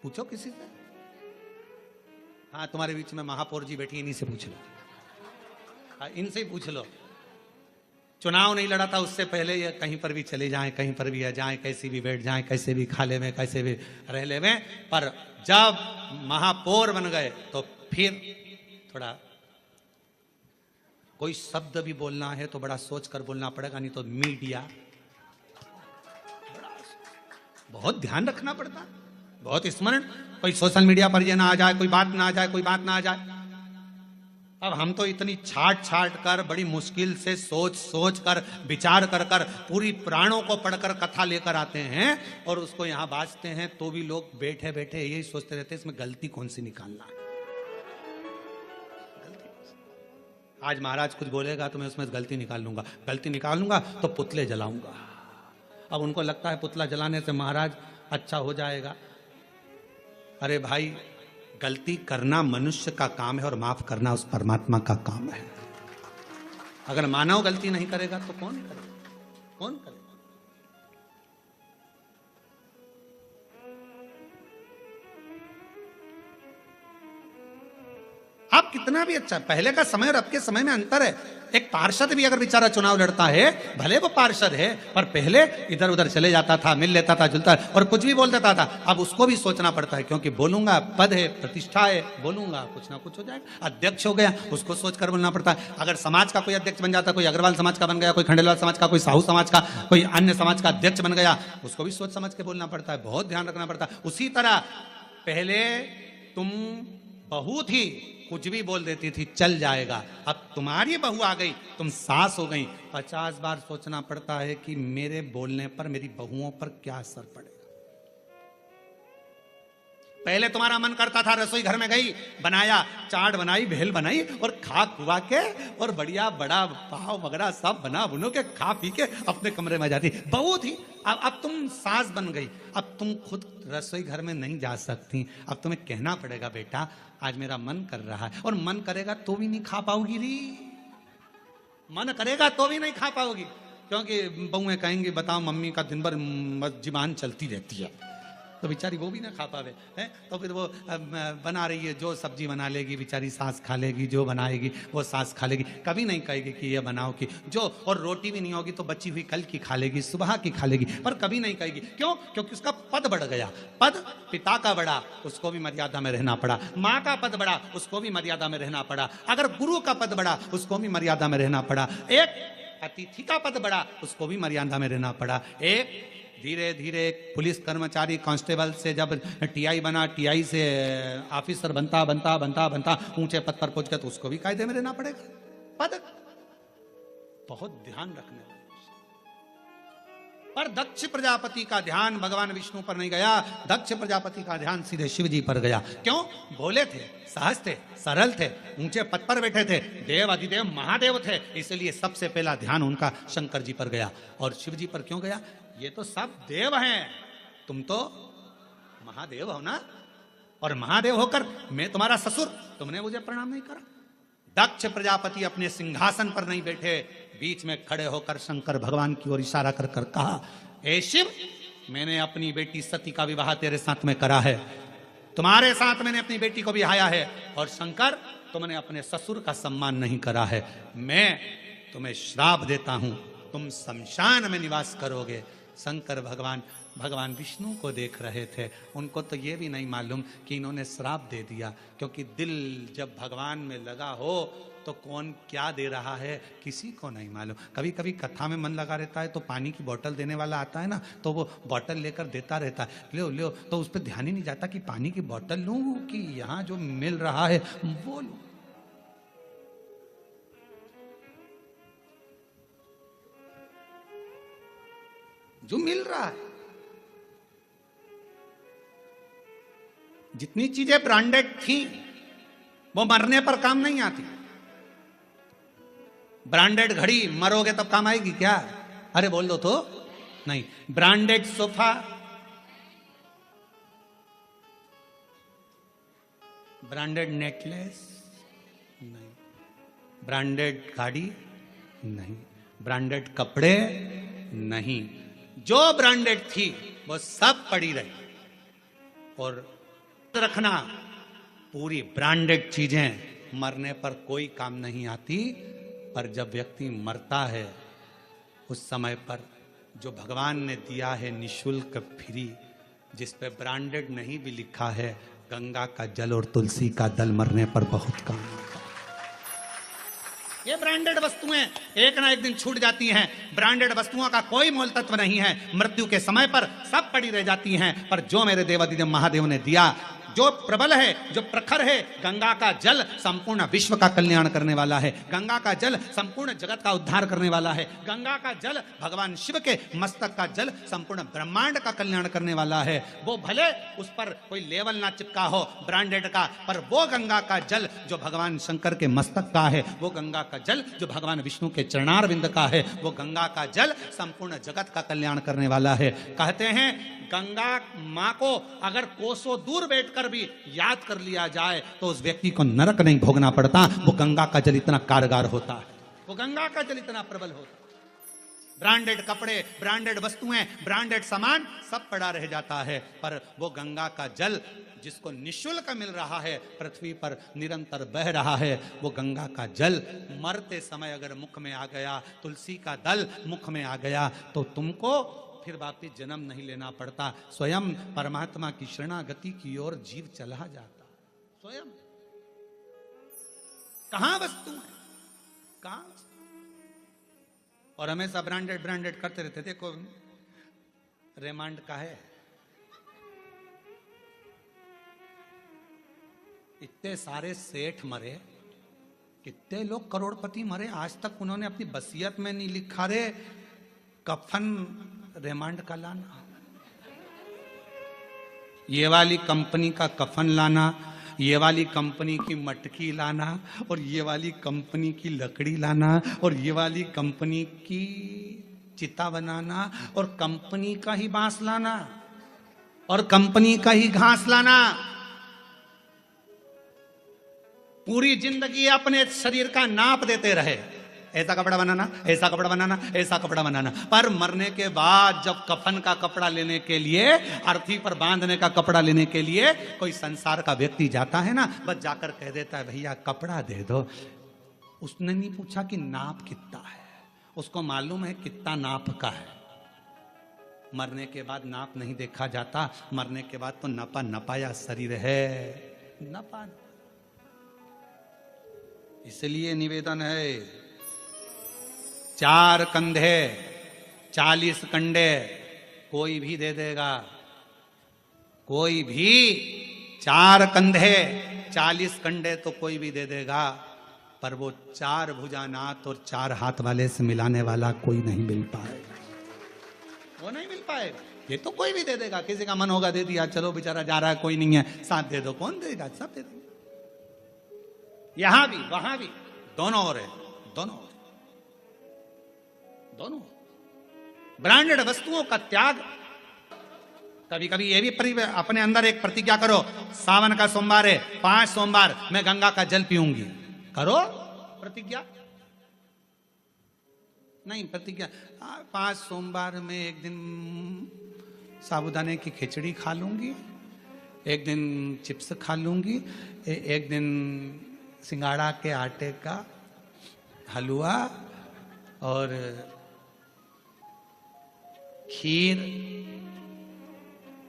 Speaker 1: पूछो किसी से। हाँ, तुम्हारे बीच में महापौर जी बैठी, इन्हीं से पूछ लो। हाँ, इनसे ही पूछ लो। चुनाव नहीं लड़ा था उससे पहले ये कहीं पर भी चले जाएं, कहीं पर भी आ जाएं, कैसे भी बैठ जाएं, कैसे भी खा ले में, कैसे भी रह ले में, पर जब महापौर बन गए तो फिर थोड़ा कोई शब्द भी बोलना है तो बड़ा सोच कर बोलना पड़ेगा, नहीं तो मीडिया बहुत ध्यान रखना पड़ता है, बहुत स्मरण। कोई सोशल मीडिया पर ये ना आ जाए, कोई बात ना आ जाए, कोई बात ना आ जाए। अब हम तो इतनी छाट छाट कर, बड़ी मुश्किल से सोच सोच कर, विचार कर कर, पूरी प्राणों को पढ़कर कथा लेकर आते हैं और उसको यहां बाजते हैं, तो भी लोग बैठे बैठे यही सोचते रहते हैं इसमें गलती कौन सी निकालना है। आज महाराज कुछ बोलेगा तो मैं उसमें गलती निकाल लूंगा, गलती निकाल लूंगा तो पुतले जलाऊंगा। अब उनको लगता है पुतला जलाने से महाराज अच्छा हो जाएगा। अरे भाई, गलती करना मनुष्य का काम है और माफ करना उस परमात्मा का काम है। अगर मानव गलती नहीं करेगा तो कौन करेगा? कौन करेगा? आप कितना भी अच्छा, पहले का समय और अब के समय में अंतर है। एक पार्षद भी अगर बेचारा चुनाव लड़ता है, भले वो पार्षद है, पर पहले इधर उधर चले जाता था, मिल लेता था, जुलता और कुछ भी बोल देता था। अब उसको भी सोचना पड़ता है, क्योंकि बोलूंगा पद है, प्रतिष्ठा है, बोलूंगा कुछ ना कुछ हो जाएगा। अध्यक्ष हो गया, उसको सोचकर बोलना पड़ता है। अगर समाज का कोई अध्यक्ष बन जाता, कोई अग्रवाल समाज का बन गया, कोई खंडेलवाल समाज का, कोई साहू समाज का, कोई अन्य समाज का अध्यक्ष बन गया, उसको भी सोच समझ के बोलना पड़ता है, बहुत ध्यान रखना पड़ता है। उसी तरह पहले तुम बहू थी, कुछ भी बोल देती थी चल जाएगा, अब तुम्हारी बहू आ गई, तुम सास हो गई, 50 बार सोचना पड़ता है कि मेरे बोलने पर मेरी बहुओं पर क्या असर पड़ेगा। पहले तुम्हारा मन करता था, रसोई घर में गई, बनाया, चाट बनाई, भेल बनाई और खा खुआ के और बढ़िया बड़ा पाव वगैरह सब बना बुनो के खा पी के अपने कमरे में जाती। बहू थी, अब तुम सास बन गई, अब तुम खुद रसोई घर में नहीं जा सकती। अब तुम्हें कहना पड़ेगा बेटा आज मेरा मन कर रहा है, और मन करेगा तो भी नहीं खा पाओगी री, मन करेगा तो भी नहीं खा पाओगी, क्योंकि बहुएं कहेंगी बताओ मम्मी का दिन भर जुबान चलती रहती है, तो बेचारी वो भी ना खा पावे है। तो फिर वो बना रही है, जो सब्जी बना लेगी बेचारी सास खा लेगी, जो बनाएगी वो सास खा लेगी, कभी नहीं कहेगी कि ये बनाओ कि जो, और रोटी भी नहीं होगी तो बची हुई कल की खा लेगी, सुबह की खा लेगी, पर कभी नहीं कहेगी। क्यों? क्योंकि उसका पद बढ़ गया। पद पिता का बढ़ा, उसको भी मर्यादा में रहना पड़ा। माँ का पद बढ़ा, उसको भी मर्यादा में रहना पड़ा। अगर गुरु का पद बढ़ा, उसको भी मर्यादा में रहना पड़ा। एक अतिथि का पद बढ़ा, उसको भी मर्यादा में रहना पड़ा। एक धीरे धीरे पुलिस कर्मचारी कांस्टेबल से जब टीआई बना, टीआई से ऑफिसर बनता बनता बनता बनता ऊंचे पद पर पहुंच गया, तो उसको भी कायदे में रहना पड़ेगा। पद बहुत ध्यान रखने वाला। पर दक्ष प्रजापति का ध्यान भगवान विष्णु पर नहीं गया, दक्ष प्रजापति का ध्यान सीधे शिव जी पर गया। क्यों? भोले थे, सहज थे, सरल थे, ऊंचे पद पर बैठे थे, देव अधिदेव महादेव थे, इसलिए सबसे पहला ध्यान उनका शंकर जी पर गया। और शिव जी पर क्यों गया? ये तो सब देव हैं, तुम तो महादेव हो ना, और महादेव होकर मैं तुम्हारा ससुर, तुमने मुझे प्रणाम नहीं करा। दक्ष प्रजापति अपने सिंहासन पर नहीं बैठे, बीच में खड़े होकर शंकर भगवान की ओर इशारा कर कर कहा, हे शिव, मैंने अपनी बेटी सती का विवाह तेरे साथ में करा है, तुम्हारे साथ मैंने अपनी बेटी को बिहाया है, और शंकर तुमने अपने ससुर का सम्मान नहीं करा है, मैं तुम्हें श्राप देता हूं, तुम शमशान में निवास करोगे। शंकर भगवान विष्णु को देख रहे थे, उनको तो ये भी नहीं मालूम कि इन्होंने श्राप दे दिया, क्योंकि दिल जब भगवान में लगा हो तो कौन क्या दे रहा है किसी को नहीं मालूम। कभी कभी कथा में मन लगा रहता है तो पानी की बोतल देने वाला आता है ना, तो वो बोतल लेकर देता रहता है, लो लो, तो उस पर ध्यान ही नहीं जाता कि पानी की बोतल लूं कि यहाँ जो मिल रहा है वो लूं। जो मिल रहा है, जितनी चीजें ब्रांडेड थी वो मरने पर काम नहीं आती। ब्रांडेड घड़ी मरोगे तब काम आएगी क्या? अरे बोल दो तो नहीं। ब्रांडेड सोफा, ब्रांडेड नेकलेस नहीं, ब्रांडेड गाड़ी नहीं, ब्रांडेड कपड़े नहीं, जो ब्रांडेड थी वो सब पड़ी रही। और रखना पूरी ब्रांडेड चीजें मरने पर कोई काम नहीं आती, पर जब व्यक्ति मरता है उस समय पर जो भगवान ने दिया है निशुल्क फ्री, जिस पे ब्रांडेड नहीं भी लिखा है, गंगा का जल और तुलसी का दल मरने पर बहुत काम आता है। ये ब्रांडेड वस्तुएं एक ना एक दिन छूट जाती हैं। ब्रांडेड वस्तुओं का कोई मोल तत्व नहीं है, मृत्यु के समय पर सब पड़ी रह जाती हैं। पर जो मेरे देवादिदेव महादेव ने दिया, जो प्रबल है, जो प्रखर है, गंगा का जल संपूर्ण विश्व का कल्याण करने वाला है। गंगा का जल संपूर्ण जगत का उद्धार करने वाला है। गंगा का जल भगवान शिव के मस्तक का जल संपूर्ण ब्रह्मांड का कल्याण करने वाला है। वो भले उस पर कोई लेवल ना चिपका हो ब्रांडेड का, पर वो गंगा का जल जो भगवान शंकर के मस्तक का है, वो गंगा का जल जो भगवान विष्णु के चरणार बिंद का है, वो गंगा का जल संपूर्ण जगत का कल्याण करने वाला है। कहते हैं गंगा माँ को अगर कोसों दूर बैठकर भी याद कर लिया जाए तो उस व्यक्ति को नरक नहीं भोगना पड़ता। वो गंगा का जल इतना कारगर होता है, वो गंगा का जल इतना प्रबल होता है। ब्रांडेड कपड़े, ब्रांडेड वस्तुएं, ब्रांडेड सामान सब पड़ा रह जाता है, पर वो गंगा का जल जिसको निःशुल्क मिल रहा है, पृथ्वी पर निरंतर बह रहा है, वो गंगा का जल मरते समय अगर मुख में आ गया, तुलसी का दल मुख में आ गया, तो तुमको फिर वापिस जन्म नहीं लेना पड़ता। स्वयं परमात्मा की शरणागति की ओर जीव चला जाता। स्वयं कहां वस्तु है, कहां वस्तु, और हमेशा ब्रांडेड ब्रांडेड करते रहते। देखो रेमांड का है, इतने सारे सेठ मरे, कितने लोग करोड़पति मरे, आज तक उन्होंने अपनी वसीयत में नहीं लिखा रे कफन रेमांड का लाना, ये वाली कंपनी का कफन लाना, ये वाली कंपनी की मटकी लाना, और ये वाली कंपनी की लकड़ी लाना, और ये वाली कंपनी की चिता बनाना, और कंपनी का ही बांस लाना, और कंपनी का ही घास लाना। पूरी जिंदगी अपने शरीर का नाप देते रहे, ऐसा कपड़ा बनाना, ऐसा कपड़ा बनाना, ऐसा कपड़ा बनाना, पर मरने के बाद जब कफन का कपड़ा लेने के लिए, अर्थी पर बांधने का कपड़ा लेने के लिए कोई संसार का व्यक्ति जाता है ना, बस जाकर कह देता है भैया कपड़ा दे दो। उसने नहीं पूछा कि नाप कितना है, उसको मालूम है कितना नाप का है। मरने के बाद नाप नहीं देखा जाता, मरने के बाद तो नपा नपाया शरीर है, नपा। इसलिए निवेदन है, 4 कंधे 40 कंडे कोई भी दे देगा, कोई भी 4 कंधे 40 कंडे तो कोई भी दे देगा, पर वो 4 भुजानाथ और 4 हाथ वाले से मिलाने वाला कोई नहीं मिल पाएगा, वो नहीं मिल पाएगा। ये तो कोई भी दे देगा, किसी का मन होगा दे दिया, चलो बेचारा जा रहा है कोई नहीं है साथ दे दो, कौन देगा, सब दे देंगे। यहां भी वहां भी दोनों ओर है, दोनों दोनों ब्रांडेड वस्तुओं का त्याग। कभी कभी ये भी अपने अंदर एक प्रतिज्ञा करो, सावन का सोमवार है, 5 सोमवार मैं गंगा का जल पीऊंगी, करो प्रतिज्ञा। नहीं प्रतिज्ञा, 5 सोमवार में एक दिन साबूदाने की खिचड़ी खा लूंगी, एक दिन चिप्स खा लूंगी, एक दिन सिंगाड़ा के आटे का हलवा और खीर।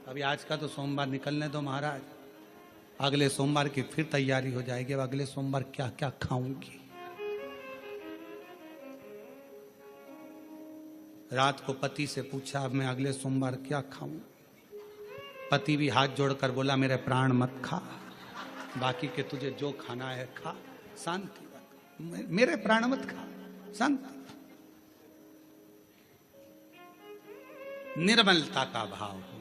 Speaker 1: अभी आज का तो सोमवार निकलने दो महाराज, अगले सोमवार की फिर तैयारी हो जाएगी। अब अगले सोमवार क्या क्या खाऊंगी। रात को पति से पूछा अब मैं अगले सोमवार क्या खाऊं। पति भी हाथ जोड़कर बोला मेरे प्राण मत खा, बाकी के तुझे जो खाना है खा, शांति, मेरे प्राण मत खा, शांति। निर्मलता का भाव हो।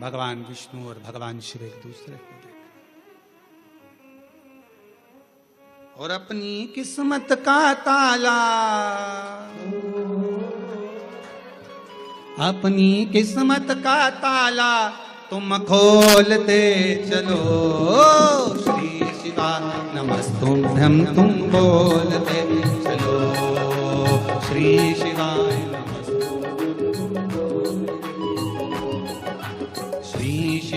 Speaker 1: भगवान विष्णु और भगवान शिव एक दूसरे को देख और अपनी किस्मत का ताला, अपनी किस्मत का ताला तुम खोलते चलो। श्री शिवा नमस्तुभ्यं तुम बोलते चलो। श्री शिवाय नमस्तुभ्यं।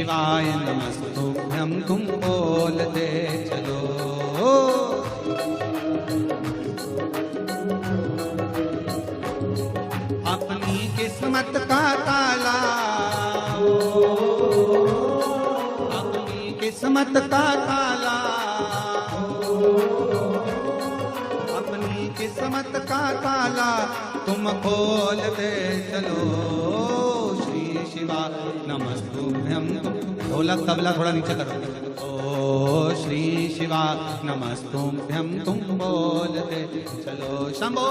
Speaker 1: शिवाय नमस्तुभ्यं तुम बोलते चलो। अपनी किस्मत का ताला, अपनी किस्मत का ताला, अपनी किस्मत का ताला तुम खोलते चलो। श्री शिवा नमस्तुभ्यं तुम, ढोलक तबला थोड़ा नीचे करो। ओ श्री शिवा नमस्तुभ्यं तुम बोलते चलो। शंभो।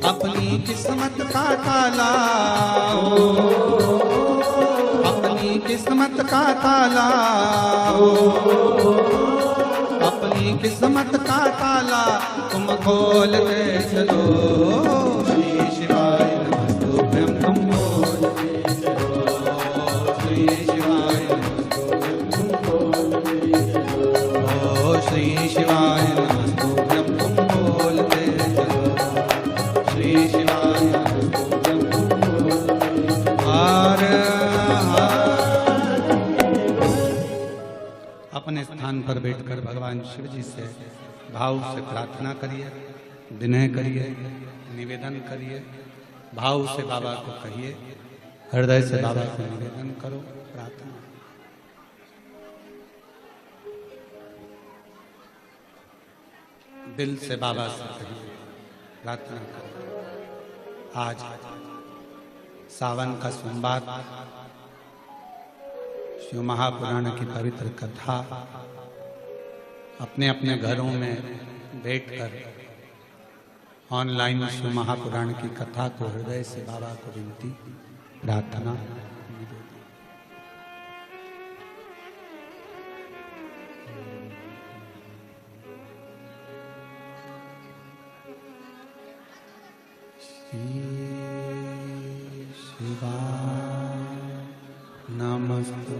Speaker 1: अपनी किस्मत का ताला, अपनी किस्मत का ताला, अपनी किस्मत का ताला तुम खोलते चलो। श्री शिवाय नमस्तुभ्यं तुम बोलते चलो। श्री शिवाय नमस्तुभ्यं तुम बोलते चलो। श्री शिवाय नमस्तुभ्यं तुम बोलते चलो। श्री शिवाय नमस्तुभ्यं तुम बोलते चलो। अपने स्थान पर बैठकर भगवान शिव जी से भाव से प्रार्थना करिए, विनय करिए, निवेदन करिए, भाव से बाबा को कहिए, हृदय से बाबा को निवेदन करो, प्रार्थना। दिल से बाबा से कहिए, प्रार्थना करो। आज सावन का सोमवार, शिव महापुराण की पवित्र कथा अपने अपने घरों में बैठकर ऑनलाइन शिव महापुराण की कथा को हृदय से बाबा को विनती, प्रार्थना, निवेदन। शिवाय नमस्तु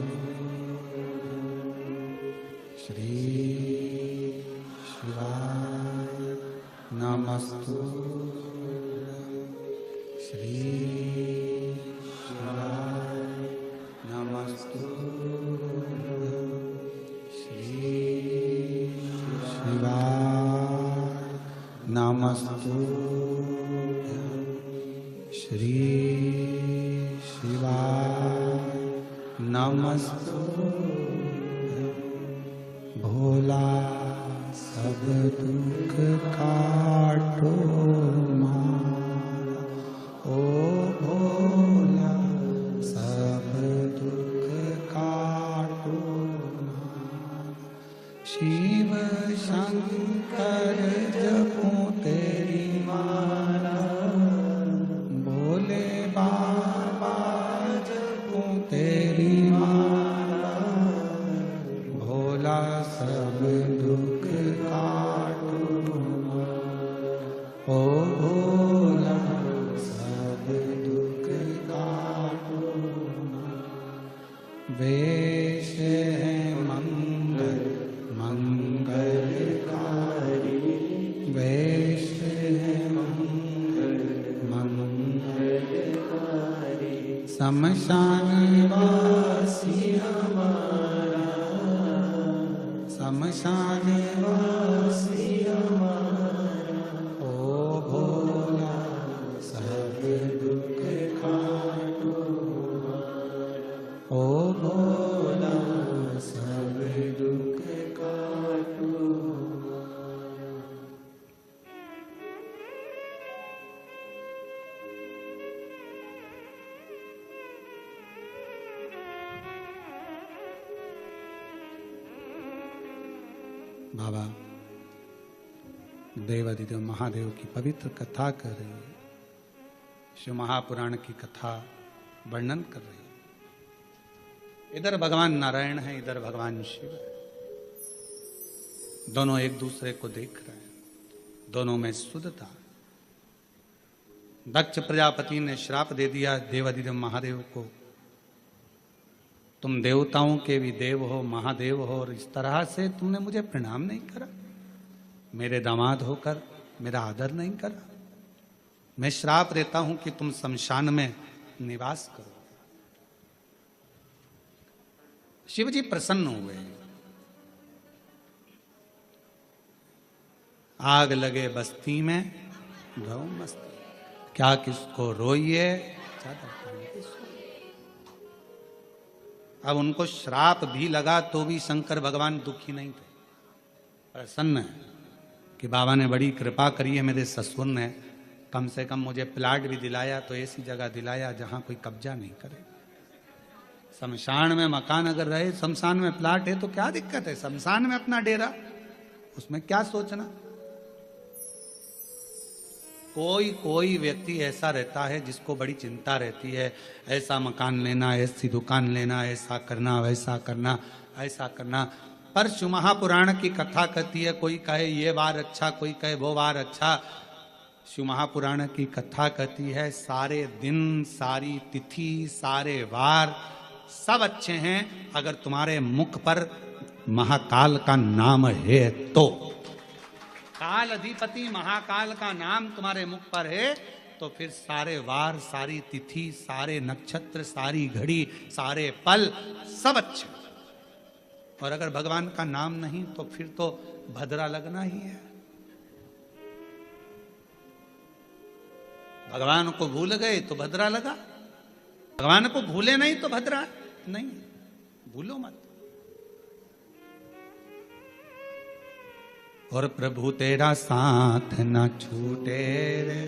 Speaker 1: नमस्तु श्री शिवाय नमस्तु श्री शिवाय नमस्तु श्री शिवाय नमस्तु भोला सब दुख काटो मारा, ओ भोला सब दुख काटो मारा। शिव शंकर जपूं तेरी माला, भोले बाबा जपूं तेरी माला, भोला सब दुख काटो ओ भोला सब दुख काटो। वेश है मंगल मंगलकारी, वेश है मंगल मंगलकारी, शमशान वासी हमारा, शमशान वासी हमारा, ओ भोला सब दुख काटो, ओ भोला सब दुख काटो। बाबा देवाधिदेव महादेव की पवित्र कथा कर रही है, शिव महापुराण की कथा वर्णन कर रही है। इधर भगवान नारायण है, इधर भगवान शिव है, दोनों एक दूसरे को देख रहे हैं, दोनों में शुद्धता। दक्ष प्रजापति ने श्राप दे दिया देवाधिदेव महादेव को, तुम देवताओं के भी देव हो, महादेव हो, और इस तरह से तुमने मुझे प्रणाम नहीं करा, मेरे दामाद होकर मेरा आदर नहीं करा। मैं श्राप देता हूं कि तुम शमशान में निवास करो। शिव जी प्रसन्न हुए। आग लगे बस्ती में रहो मस्ती, क्या किसको रोइए चादर तान के सोइए। अब उनको श्राप भी लगा तो भी शंकर भगवान दुखी नहीं थे, प्रसन्न है कि बाबा ने बड़ी कृपा करी है, मेरे ससुर ने कम से कम मुझे प्लाट भी दिलाया, तो ऐसी जगह दिलाया जहां कोई कब्जा नहीं करे। शमशान में मकान अगर रहे, शमशान में प्लाट है तो क्या दिक्कत है, शमशान में अपना डेरा, उसमें क्या सोचना। कोई कोई व्यक्ति ऐसा रहता है जिसको बड़ी चिंता रहती है, ऐसा मकान लेना, ऐसी दुकान लेना, ऐसा करना, वैसा करना, ऐसा करना। पर शिव महापुराण की कथा कहती है, कोई कहे ये वार अच्छा, कोई कहे वो वार अच्छा। शिव महापुराण की कथा कहती है सारे दिन, सारी तिथि, सारे वार सब अच्छे हैं अगर तुम्हारे मुख पर महाकाल का नाम है तो। काल अधिपति महाकाल का नाम तुम्हारे मुख पर है तो फिर सारे वार, सारी तिथि, सारे नक्षत्र, सारी घड़ी, सारे पल सब अच्छे। और अगर भगवान का नाम नहीं तो फिर तो भद्रा लगना ही है। भगवान को भूल गए तो भद्रा लगा, भगवान को भूले नहीं तो भद्रा नहीं। भूलो मत। और प्रभु तेरा साथ न छूटे रे,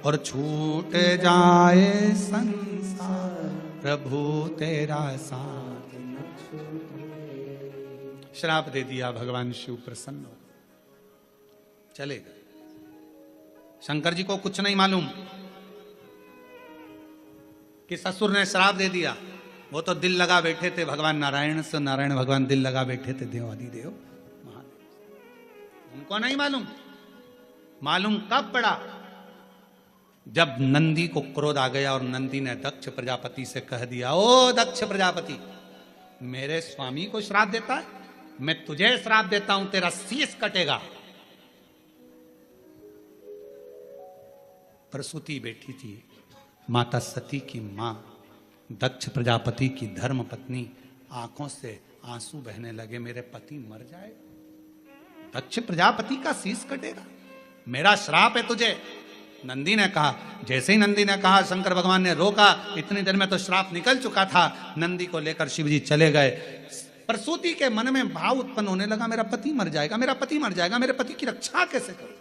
Speaker 1: और छूट जाए संसार, प्रभु तेरा साथ न छूटे। श्राप दे दिया, भगवान शिव प्रसन्न हो चले गए। शंकर जी को कुछ नहीं मालूम कि ससुर ने श्राप दे दिया, वो तो दिल लगा बैठे थे भगवान नारायण से। नारायण भगवान दिल लगा बैठे थे देवाधिदेव महादेव। उनको नहीं मालूम। मालूम कब पड़ा? जब नंदी को क्रोध आ गया और नंदी ने दक्ष प्रजापति से कह दिया, ओ दक्ष प्रजापति, मेरे स्वामी को श्राप देता है, मैं तुझे श्राप देता हूं, तेरा शीश कटेगा। प्रसूति बैठी थी, माता सती की मां, दक्ष प्रजापति की धर्म पत्नी, आंखों से आंसू बहने लगे, मेरे पति मर जाए, दक्ष प्रजापति का शीश कटेगा, मेरा श्राप है तुझे। नंदी ने कहा, जैसे ही नंदी ने कहा शंकर भगवान ने रोका, इतनी देर में तो श्राप निकल चुका था। नंदी को लेकर शिव जी चले गए। प्रसूति के मन में भाव उत्पन्न होने लगा, मेरा पति मर जाएगा, मेरा पति मर जाएगा, मेरे पति की रक्षा कैसे करूं,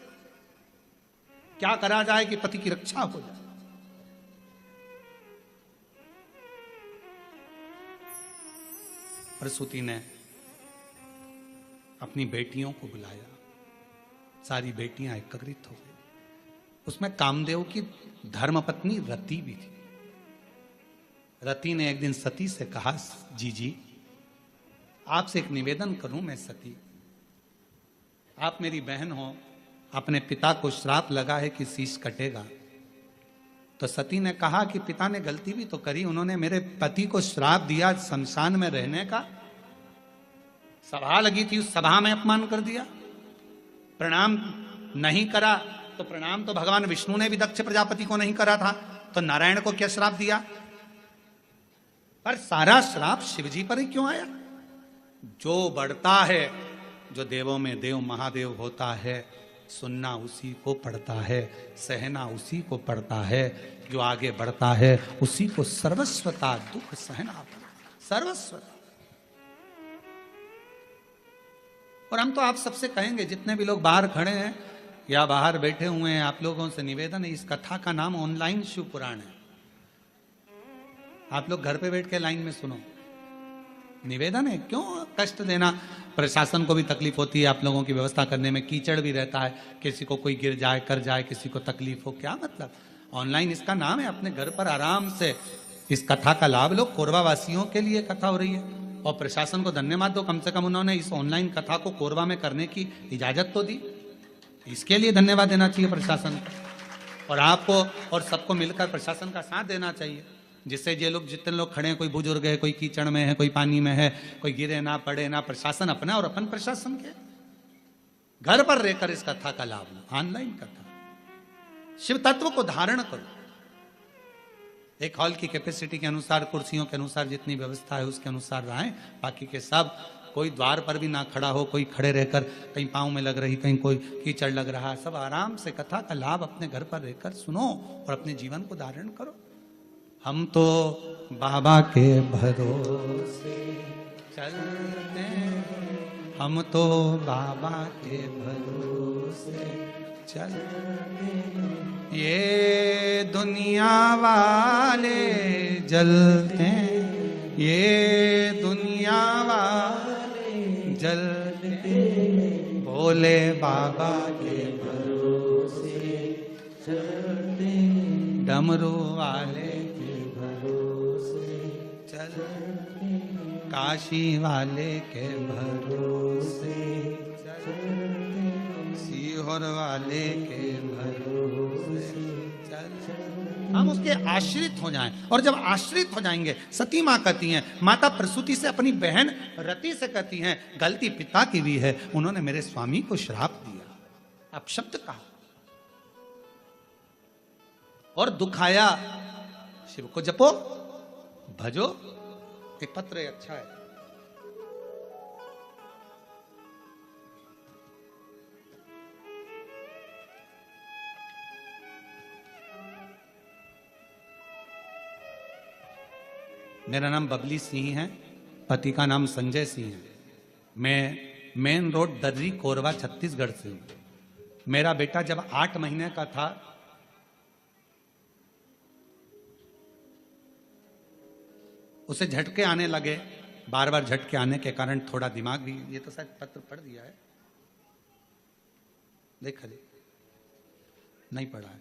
Speaker 1: क्या करा जाए कि पति की रक्षा हो जाए। प्रसूति ने अपनी बेटियों को बुलाया, सारी बेटियां एकत्रित हो गई। उसमें कामदेव की धर्मपत्नी रति भी थी। रति ने एक दिन सती से कहा, जी आपसे एक निवेदन करूं मैं सती, आप मेरी बहन हो, अपने पिता को श्राप लगा है कि शीश कटेगा। तो सती ने कहा कि पिता ने गलती भी तो करी, उन्होंने मेरे पति को श्राप दिया शमशान में रहने का, सभा लगी थी उस सभा में अपमान कर दिया, प्रणाम नहीं करा, तो प्रणाम तो भगवान विष्णु ने भी दक्ष प्रजापति को नहीं करा था, तो नारायण को क्या श्राप दिया। पर सारा श्राप शिवजी पर ही क्यों आया। जो बढ़ता है, जो देवों में देव महादेव होता है, सुनना उसी को पड़ता है, सहना उसी को पड़ता है, जो आगे बढ़ता है उसी को सर्वस्वता दुख सहना पड़ता, सर्वस्वता। और हम तो आप सबसे कहेंगे, जितने भी लोग बाहर खड़े हैं या बाहर बैठे हुए हैं, आप लोगों से निवेदन है, इस कथा का नाम ऑनलाइन शिव पुराण है। आप लोग घर पे बैठ के लाइन में सुनो, निवेदन है, क्यों कष्ट देना। प्रशासन को भी तकलीफ होती है आप लोगों की व्यवस्था करने में, कीचड़ भी रहता है, किसी को कोई गिर जाए कर जाए, किसी को तकलीफ हो, क्या मतलब। ऑनलाइन इसका नाम है, अपने घर पर आराम से इस कथा का लाभ लो। कोरबा वासियों के लिए कथा हो रही है, और प्रशासन को धन्यवाद दो, कम से कम उन्होंने इस ऑनलाइन कथा को कोरबा में करने की इजाजत तो दी, इसके लिए धन्यवाद देना चाहिए प्रशासन को। और आपको और सबको मिलकर प्रशासन का साथ देना चाहिए, जिससे ये लोग, जितने लोग खड़े हैं, कोई बुजुर्ग है, कोई कीचड़ में है, कोई पानी में है, कोई गिरे ना पड़े ना, प्रशासन अपना और अपन प्रशासन के, घर पर रहकर इस कथा का लाभ लो। ऑनलाइन कथा, शिव तत्व को धारण करो। एक हॉल की कैपेसिटी के अनुसार, कुर्सियों के अनुसार जितनी व्यवस्था है उसके अनुसार रहें, बाकी के सब, कोई द्वार पर भी ना खड़ा हो, कोई खड़े रहकर कहीं पाँव में लग रही, कहीं कोई कीचड़ लग रहा, सब आराम से कथा का लाभ अपने घर पर रहकर सुनो और अपने जीवन को धारण करो। हम तो बाबा के भरोसे चलते, हम तो बाबा के भरोसे चलते, ये दुनिया वाले जलते, ये दुनिया वाले जलते, भोले बाबा के भरोसे चलते, डमरू वाले के भरोसे चलते, काशी वाले के भरोसे चलते, सीहोर वाले के भरोसे चलते। हम उसके आश्रित हो जाएं, और जब आश्रित हो जाएंगे, सती मां कहती हैं, माता प्रसूति से अपनी बहन रति से कहती हैं, गलती पिता की भी है, उन्होंने मेरे स्वामी को श्राप दिया, अपशब्द कहा और दुखाया। शिव को जपो, भजो। एक पत्र है, अच्छा है, मेरा नाम बबली सिंह है, पति का नाम संजय सिंह है, मैं मेन रोड दर्री कोरबा छत्तीसगढ़ से हूं। मेरा बेटा जब 8 महीने का था, उसे झटके आने लगे, बार बार झटके आने के कारण थोड़ा दिमाग भी, ये तो शायद पत्र पढ़ दिया है, देखा जी, नहीं पढ़ा है।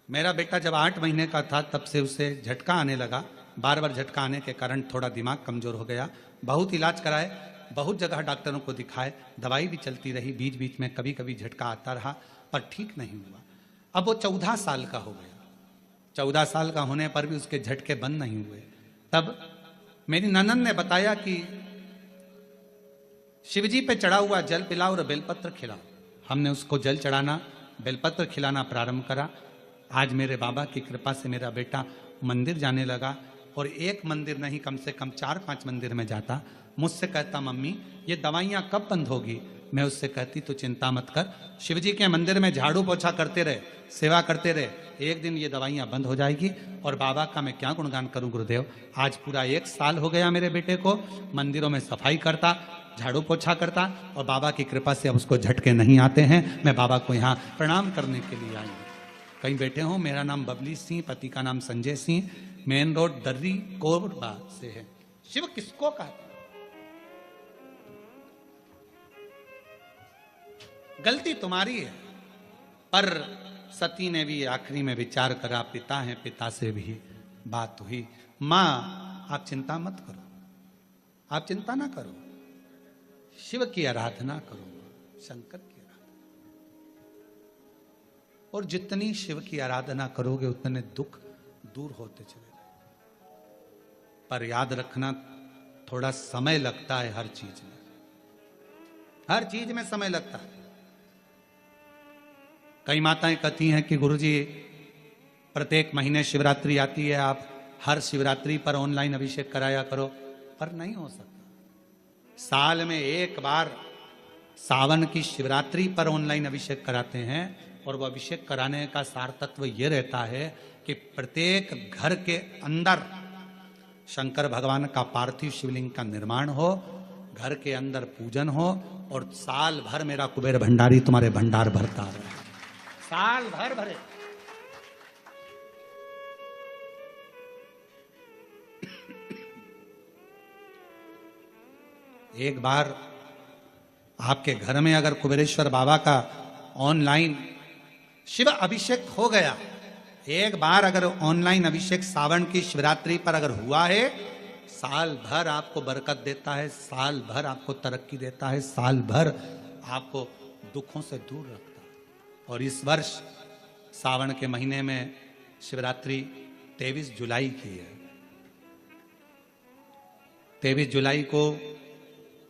Speaker 1: मेरा बेटा जब 8 महीने का था, तब से उसे झटका आने लगा, बार बार झटका आने के कारण थोड़ा दिमाग कमजोर हो गया। बहुत इलाज कराए, बहुत जगह डॉक्टरों को दिखाए, दवाई भी चलती रही, बीच बीच में कभी कभी झटका आता रहा, पर ठीक नहीं हुआ। अब वो 14 साल का हो गया, 14 साल का होने पर भी उसके झटके बंद नहीं हुए। तब मेरी ननद ने बताया कि शिवजी पे चढ़ा हुआ जल पिलाओ और बेलपत्र खिलाओ। हमने उसको जल चढ़ाना, बेलपत्र खिलाना प्रारंभ करा। आज मेरे बाबा की कृपा से मेरा बेटा मंदिर जाने लगा, और एक मंदिर नहीं कम से कम 4-5 मंदिर में जाता। मुझसे कहता मम्मी ये दवाइयाँ कब बंद होगी? मैं उससे कहती तू चिंता मत कर, शिव जी के मंदिर में झाड़ू पोछा करते रहे, सेवा करते रहे, एक दिन ये दवाइयाँ बंद हो जाएगी। और बाबा का मैं क्या गुणगान करूं गुरुदेव, आज पूरा 1 साल हो गया मेरे बेटे को, मंदिरों में सफाई करता, झाड़ू पोछा करता, और बाबा की कृपा से अब उसको झटके नहीं आते हैं। मैं बाबा को यहाँ प्रणाम करने के लिए आई हूँ। कहीं बैठे हो, मेरा नाम बबली सिंह, पति का नाम संजय सिंह, मेन रोड दर्री कोरबा से है। शिव किसको कहते? गलती तुम्हारी है, पर सती ने भी आखिरी में विचार करा, पिता है, पिता से भी बात हुई। मां आप चिंता मत करो, आप चिंता ना करो, शिव की आराधना करो, शंकर की आराधना, और जितनी शिव की आराधना करोगे उतने दुख दूर होते चले जाएंगे। पर याद रखना थोड़ा समय लगता है हर चीज में, हर चीज में समय लगता है। कई माताएं कहती हैं कि गुरुजी प्रत्येक महीने शिवरात्रि आती है, आप हर शिवरात्रि पर ऑनलाइन अभिषेक कराया करो, पर नहीं हो सकता। साल में एक बार सावन की शिवरात्रि पर ऑनलाइन अभिषेक कराते हैं, और वह अभिषेक कराने का सार तत्व ये रहता है कि प्रत्येक घर के अंदर शंकर भगवान का पार्थिव शिवलिंग का निर्माण हो, घर के अंदर पूजन हो, और साल भर मेरा कुबेर भंडारी तुम्हारे भंडार भरता रहे, साल भर भरे। एक बार आपके घर में अगर कुबेरेश्वर बाबा का ऑनलाइन शिव अभिषेक हो गया, एक बार अगर ऑनलाइन अभिषेक सावन की शिवरात्रि पर अगर हुआ है, साल भर आपको बरकत देता है, साल भर आपको तरक्की देता है, साल भर आपको दुखों से दूर रखता है। और इस वर्ष सावन के महीने में शिवरात्रि 23 जुलाई की है। 23 जुलाई को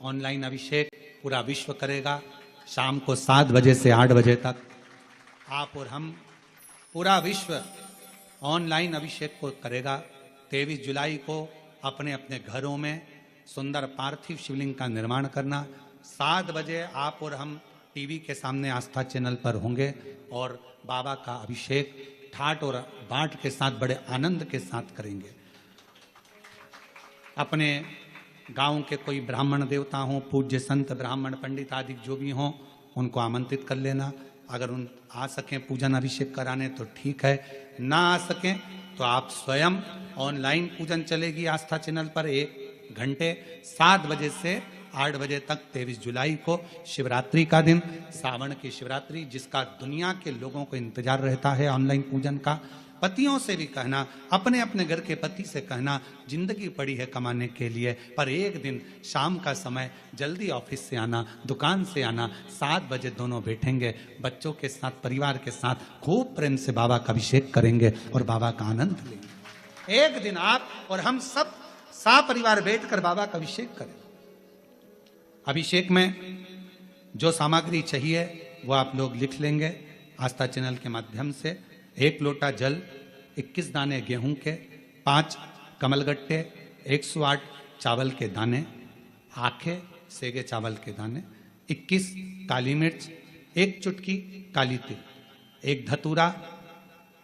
Speaker 1: ऑनलाइन अभिषेक पूरा विश्व करेगा, शाम को 7 बजे से 8 बजे तक आप और हम पूरा विश्व ऑनलाइन अभिषेक को करेगा। 23 जुलाई को अपने अपने घरों में सुंदर पार्थिव शिवलिंग का निर्माण करना। 7 बजे आप और हम टीवी के सामने आस्था चैनल पर होंगे, और बाबा का अभिषेक ठाट और बाट के साथ बड़े आनंद के साथ करेंगे। अपने गांव के कोई ब्राह्मण देवता हों, पूज्य संत ब्राह्मण पंडित आदि जो भी हों, उनको आमंत्रित कर लेना। अगर उन आ सकें पूजन अभिषेक कराने तो ठीक है, ना आ सकें तो आप स्वयं ऑनलाइन पूजन चलेगी आस्था चैनल पर 1 घंटे 7 बजे से 8 बजे तक 23 जुलाई को शिवरात्रि का दिन, सावन की शिवरात्रि, जिसका दुनिया के लोगों को इंतजार रहता है ऑनलाइन पूजन का। पतियों से भी कहना, अपने अपने घर के पति से कहना, जिंदगी पड़ी है कमाने के लिए, पर एक दिन शाम का समय जल्दी ऑफिस से आना, दुकान से आना, 7 बजे दोनों बैठेंगे, बच्चों के साथ, परिवार के साथ खूब प्रेम से बाबा का अभिषेक करेंगे और बाबा का आनंद लेंगे। एक दिन आप और हम सब परिवार बैठकर बाबा का अभिषेक करें। अभिषेक में जो सामग्री चाहिए वो आप लोग लिख लेंगे आस्था चैनल के माध्यम से। 1 लोटा जल, 21 दाने गेहूं के, 5 कमलगट्टे, 108 चावल के दाने, आखे सेगे चावल के दाने, 21 काली मिर्च, 1 चुटकी काली तिल, 1 धतूरा,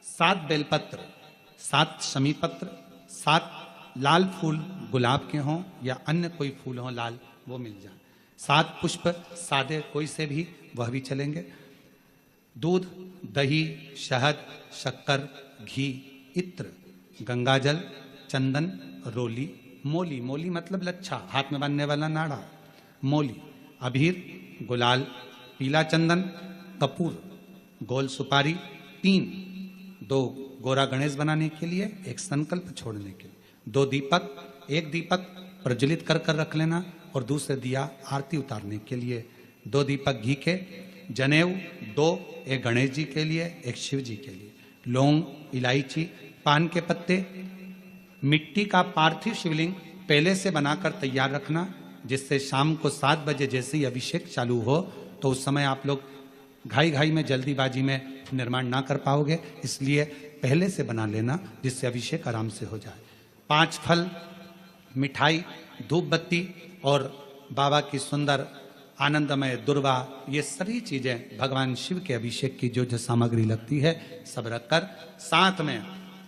Speaker 1: 7 बेलपत्र, 7 शमी पत्र, 7 लाल फूल गुलाब के हों या अन्य कोई फूल हो लाल वो मिल जाए, 7 पुष्प सादे कोई से भी वह भी चलेंगे, दूध, दही, शहद, शक्कर, घी, इत्र, गंगाजल, चंदन, रोली, मोली, मोली मतलब लच्छा, हाथ में बांधने वाला नाड़ा, मोली, अबीर, गुलाल, पीला चंदन, कपूर, गोल सुपारी, 3, 2 गोरा गणेश बनाने के लिए, 1 संकल्प छोड़ने के लिए, 2 दीपक, 1 दीपक प्रज्वलित कर कर रख लेना और दूसरे दिया आरती उतारने के लिए, 2 दीपक घी के, जनेऊ 2, 1 गणेश जी के लिए, 1 शिव जी के लिए, लौंग, इलायची, पान के पत्ते, मिट्टी का पार्थिव शिवलिंग पहले से बनाकर तैयार रखना, जिससे शाम को 7 बजे जैसे ही अभिषेक चालू हो तो उस समय आप लोग घाई घाई में जल्दीबाजी में निर्माण ना कर पाओगे, इसलिए पहले से बना लेना जिससे अभिषेक आराम से हो जाए। 5 फल, मिठाई, धूप बत्ती और बाबा की सुंदर आनंदमय दुर्वा, ये सभी चीजें भगवान शिव के अभिषेक की जो जो सामग्री लगती है सब रखकर, साथ में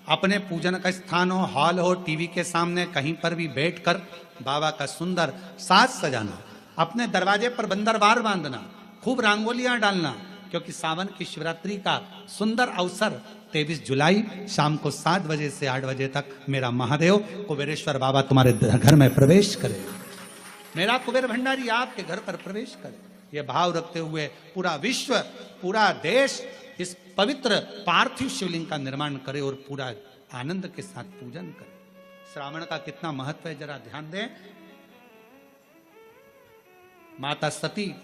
Speaker 1: अपने पूजन का स्थान हो, हॉल हो, टीवी के सामने कहीं पर भी बैठकर बाबा का सुंदर साज सजाना, अपने दरवाजे पर बंदरवार बांधना, खूब रंगोलियां डालना, क्योंकि सावन की शिवरात्रि का सुंदर अवसर 23 जुलाई शाम को 7 बजे से 8 बजे तक मेरा महादेव कुबेरेश्वर बाबा तुम्हारे घर में प्रवेश करे, मेरा कुबेर भंडारी आपके घर पर प्रवेश करे। ये भाव रखते हुए पूरा विश्व, पूरा देश इस पवित्र पार्थिव शिवलिंग का निर्माण करे और पूरा आनंद के साथ पूजन करे। श्रावण का कितना महत्व है जरा ध्यान दें। माता सती,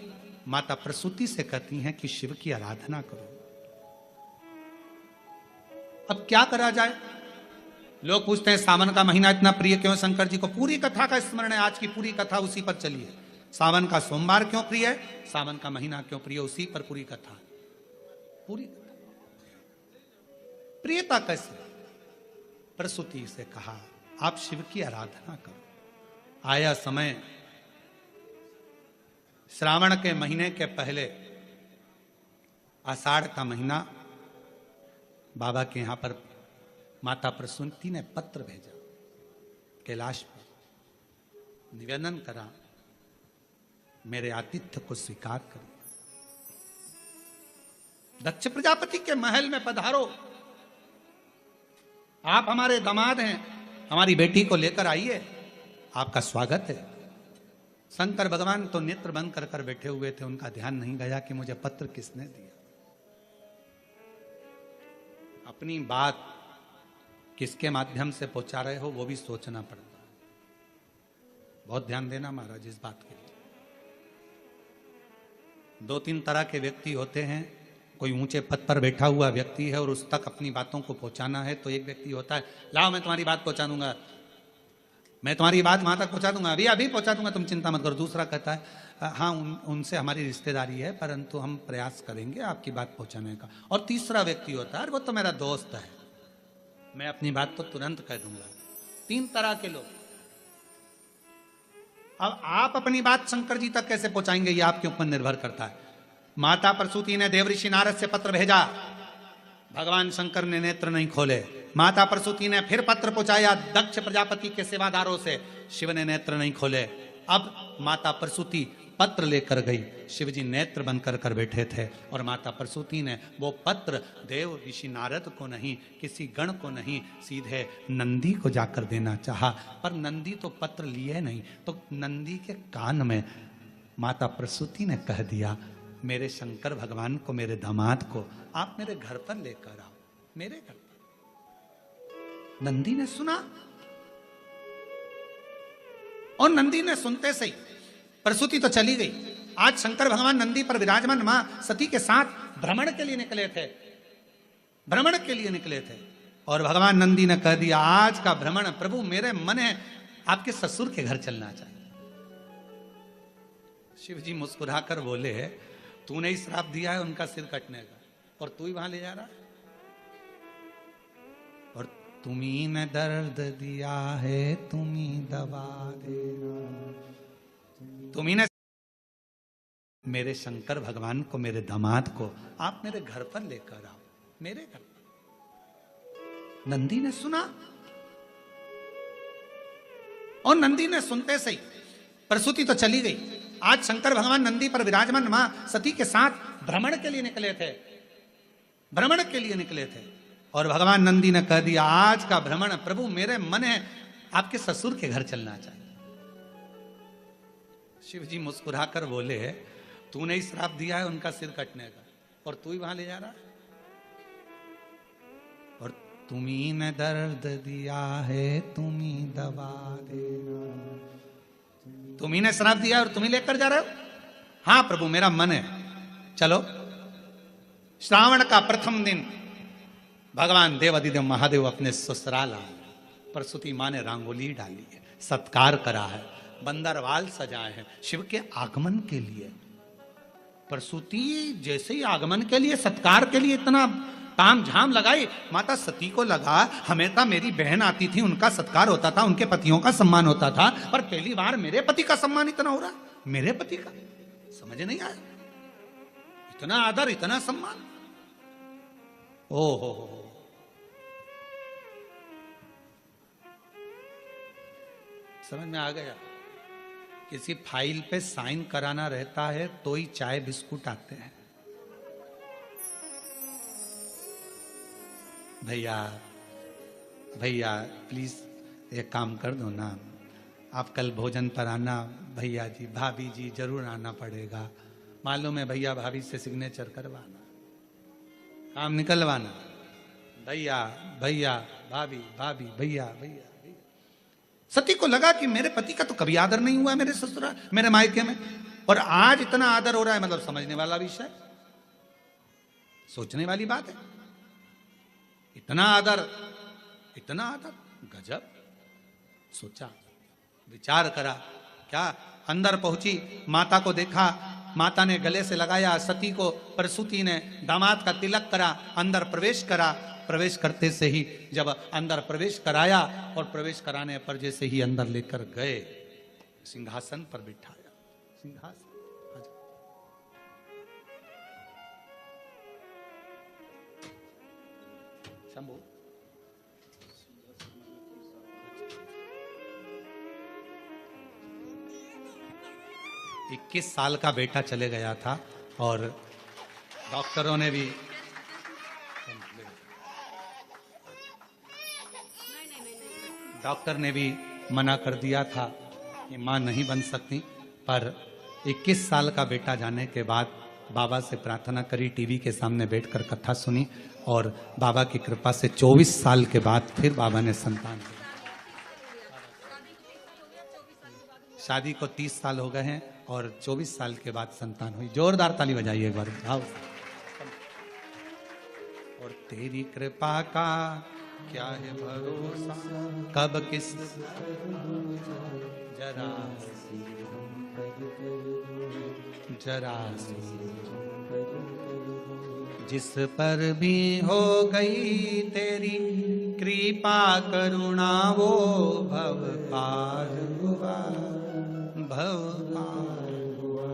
Speaker 1: माता प्रसूति से कहती हैं कि शिव की आराधना करो। अब क्या करा जाए? लोग पूछते हैं सावन का महीना इतना प्रिय क्यों शंकर जी को? पूरी कथा का स्मरण है, आज की पूरी कथा उसी पर चली है। सावन का सोमवार क्यों प्रिय है, सावन का महीना क्यों प्रिय, उसी पर पूरी कथा, पूरी कथा। प्रियता कैसे? प्रसूति से कहा आप शिव की आराधना करो। आया समय, श्रावण के महीने के पहले आषाढ़ का महीना, बाबा के यहां पर माता प्रसूति ने पत्र भेजा, कैलाश पर निवेदन करा मेरे आतिथ्य को स्वीकार करिए, दक्ष प्रजापति के महल में पधारो, आप हमारे दामाद हैं, हमारी बेटी को लेकर आइए, आपका स्वागत है। शंकर भगवान तो नेत्र बंद कर कर बैठे हुए थे, उनका ध्यान नहीं गया कि मुझे पत्र किसने दिया। अपनी बात किसके माध्यम से पहुंचा रहे हो वो भी सोचना पड़ता है। बहुत ध्यान देना महाराज इस बात के लिए। 2-3 तरह के व्यक्ति होते हैं। कोई ऊंचे पद पर बैठा हुआ व्यक्ति है और उस तक अपनी बातों को पहुंचाना है, तो एक व्यक्ति होता है लाओ मैं तुम्हारी बात पहुंचा दूंगा, मैं तुम्हारी बात वहां तक पहुंचा दूंगा, अभी पहुंचा दूंगा, तुम चिंता मत करो। दूसरा कहता है हाँ उनसे हमारी रिश्तेदारी है परंतु हम प्रयास करेंगे आपकी बात पहुंचाने का। और तीसरा व्यक्ति होता है वो तो मेरा दोस्त है, मैं अपनी बात तो तुरंत कह दूंगा। 3 तरह के लोग। अब आप अपनी बात शंकर जी तक कैसे पहुंचाएंगे ये आपके ऊपर निर्भर करता है। माता प्रसूति ने देवऋषि नारद से पत्र भेजा, भगवान शंकर ने नेत्र नहीं खोले। माता प्रसूति ने फिर पत्र पहुंचाया दक्ष प्रजापति के सेवादारों से, शिव ने नेत्र नहीं खोले। अब माता प्रसूति पत्र लेकर गई, शिवजी नेत्र बंद कर कर बैठे थे और माता प्रसूति ने वो पत्र देव ऋषि नारद को नहीं, किसी गण को नहीं, सीधे नंदी को जाकर देना चाहा। पर नंदी तो पत्र लिए नहीं, तो नंदी के कान में माता प्रसूति ने कह दिया मेरे शंकर भगवान को, मेरे दामाद को आप मेरे घर पर लेकर आओ, मेरे घर पर। नंदी ने सुना और नंदी ने सुनते से ही प्रसूति तो चली गई। आज शंकर भगवान नंदी पर विराजमान मां सती के साथ भ्रमण के लिए निकले थे, भ्रमण के लिए निकले थे। और भगवान नंदी ने कह दिया आज का भ्रमण प्रभु मेरे मन है आपके ससुर के घर चलना चाहिए। शिव जी मुस्कुराकर बोले तूने ही श्राप दिया है उनका सिर कटने का और तू ही वहां ले जा रहा है, और तुम्ही ने दर्द दिया है तुम्ही दवा देना, तुम्ही ने मेरे शंकर भगवान को, मेरे दामाद को आप मेरे घर पर लेकर आओ, मेरे घर पर। नंदी ने सुना और नंदी ने सुनते से ही प्रसूति तो चली गई। आज शंकर भगवान नंदी पर विराजमान मां सती के साथ भ्रमण के लिए निकले थे, भ्रमण के लिए निकले थे। और भगवान नंदी ने कह दिया आज का भ्रमण प्रभु मेरे मन है आपके ससुर के घर चलना चाहिए। शिव जी मुस्कुराकर बोले तूने ही श्राप दिया है उनका सिर कटने का और तू ही वहां ले जा रहा है, और तुम्ही ने दर्द दिया है तुम्ही दवा देना, तुम्ही ने श्राप दिया और तुम्ही लेकर जा रहे हो। हाँ प्रभु मेरा मन है, चलो। श्रावण का प्रथम दिन भगवान देवादिदेव महादेव अपने ससुराल आए। प्रसूति मां ने रंगोली डाली है, सत्कार करा है, बंदरवाल सजाए हैं शिव के आगमन के लिए। प्रसूति जैसे ही आगमन के लिए सत्कार के लिए इतना ताम झाम लगाई, माता सती को लगा हमेशा मेरी बहन आती थी, उनका सत्कार होता था, उनके पतियों का सम्मान होता था, पर पहली बार मेरे पति का सम्मान इतना हो रहा, मेरे पति का समझ नहीं आया। इतना आदर, इतना सम्मान, ओ हो। समझ में आ गया। किसी फाइल पे साइन कराना रहता है तो ही चाय बिस्कुट आते हैं। भैया भैया प्लीज एक काम कर दो ना, आप कल भोजन पर आना, भैया जी भाभी जी जरूर आना पड़ेगा, मालूम है भैया भाभी से सिग्नेचर करवाना, काम निकलवाना, भैया भैया भाभी भाभी भैया भैया। सती को लगा कि मेरे पति का तो कभी आदर नहीं हुआ मेरे ससुराल मेरे मायके में, और आज इतना आदर हो रहा है, मतलब समझने वाला विषय, सोचने वाली बात है। इतना आदर, इतना आदर, गजब। सोचा, विचार करा, क्या अंदर पहुंची, माता को देखा, माता ने गले से लगाया सती को, प्रसूति ने दामाद का तिलक करा, अंदर प्रवेश करा। प्रवेश करते से ही जब अंदर प्रवेश कराया और प्रवेश कराने पर जैसे ही अंदर लेकर गए, सिंहासन पर बिठाया। सिंहासन शंभू 21 साल का बेटा चले गया था और डॉक्टरों ने भी मना कर दिया था कि मां नहीं बन सकती, पर 21 साल का बेटा जाने के बाद बाबा से प्रार्थना करी, टीवी के सामने बैठकर कथा सुनी और बाबा की कृपा से 24 साल के बाद फिर बाबा ने संतान दी। शादी को 30 साल हो गए हैं और 24 साल के बाद संतान हुई। जोरदार ताली बजाइए एक बार। और तेरी कृपा का क्या है भरोसा, कब किस जरा जरा जिस पर भी हो गई तेरी कृपा करुणा, वो भव पार हुआ, भव पार हुआ।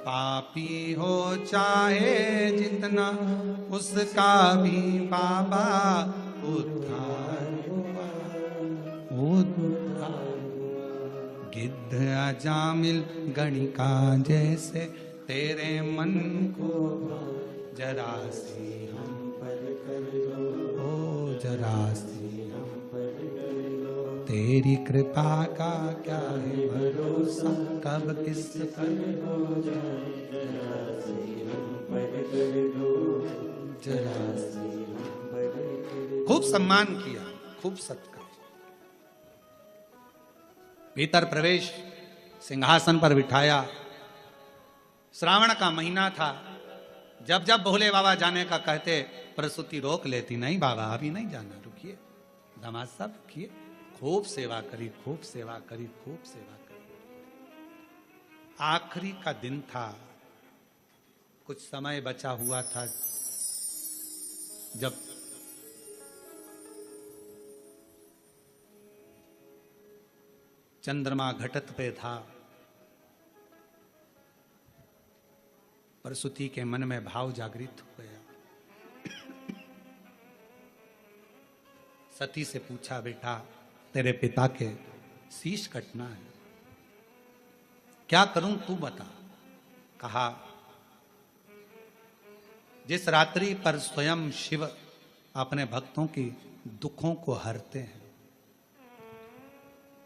Speaker 1: पापी हो चाहे जितना उसका भी बाबा उद्धार हुआ, उद्धार। गिद्ध अजामिल गणिका जैसे तेरे मन को जरा सी हम पर कर दो, ओ जरा सी हम पर कर दो। तेरी कृपा का क्या है भरोसा, कब किस पर हो जाए, जरा सी हम पर कर दो, जरा सी। खूब सम्मान किया, खूब सत्कार। भीतर प्रवेश, सिंहासन पर बिठाया। श्रावण का महीना था, जब जब भोले बाबा जाने का कहते प्रसूति रोक लेती, नहीं बाबा अभी नहीं जाना, रुकिए, दामाद साहब रुकिए। खूब सेवा करी, खूब सेवा करी, खूब सेवा करी। आखिरी का दिन था, कुछ समय बचा हुआ था, जब चंद्रमा घटत पे था। प्रसूति के मन में भाव जागृत हो गया। सती से पूछा, बेटा तेरे पिता के शीश कटना है, क्या करूं तू बता। कहा, जिस रात्रि पर स्वयं शिव अपने भक्तों की दुखों को हरते हैं,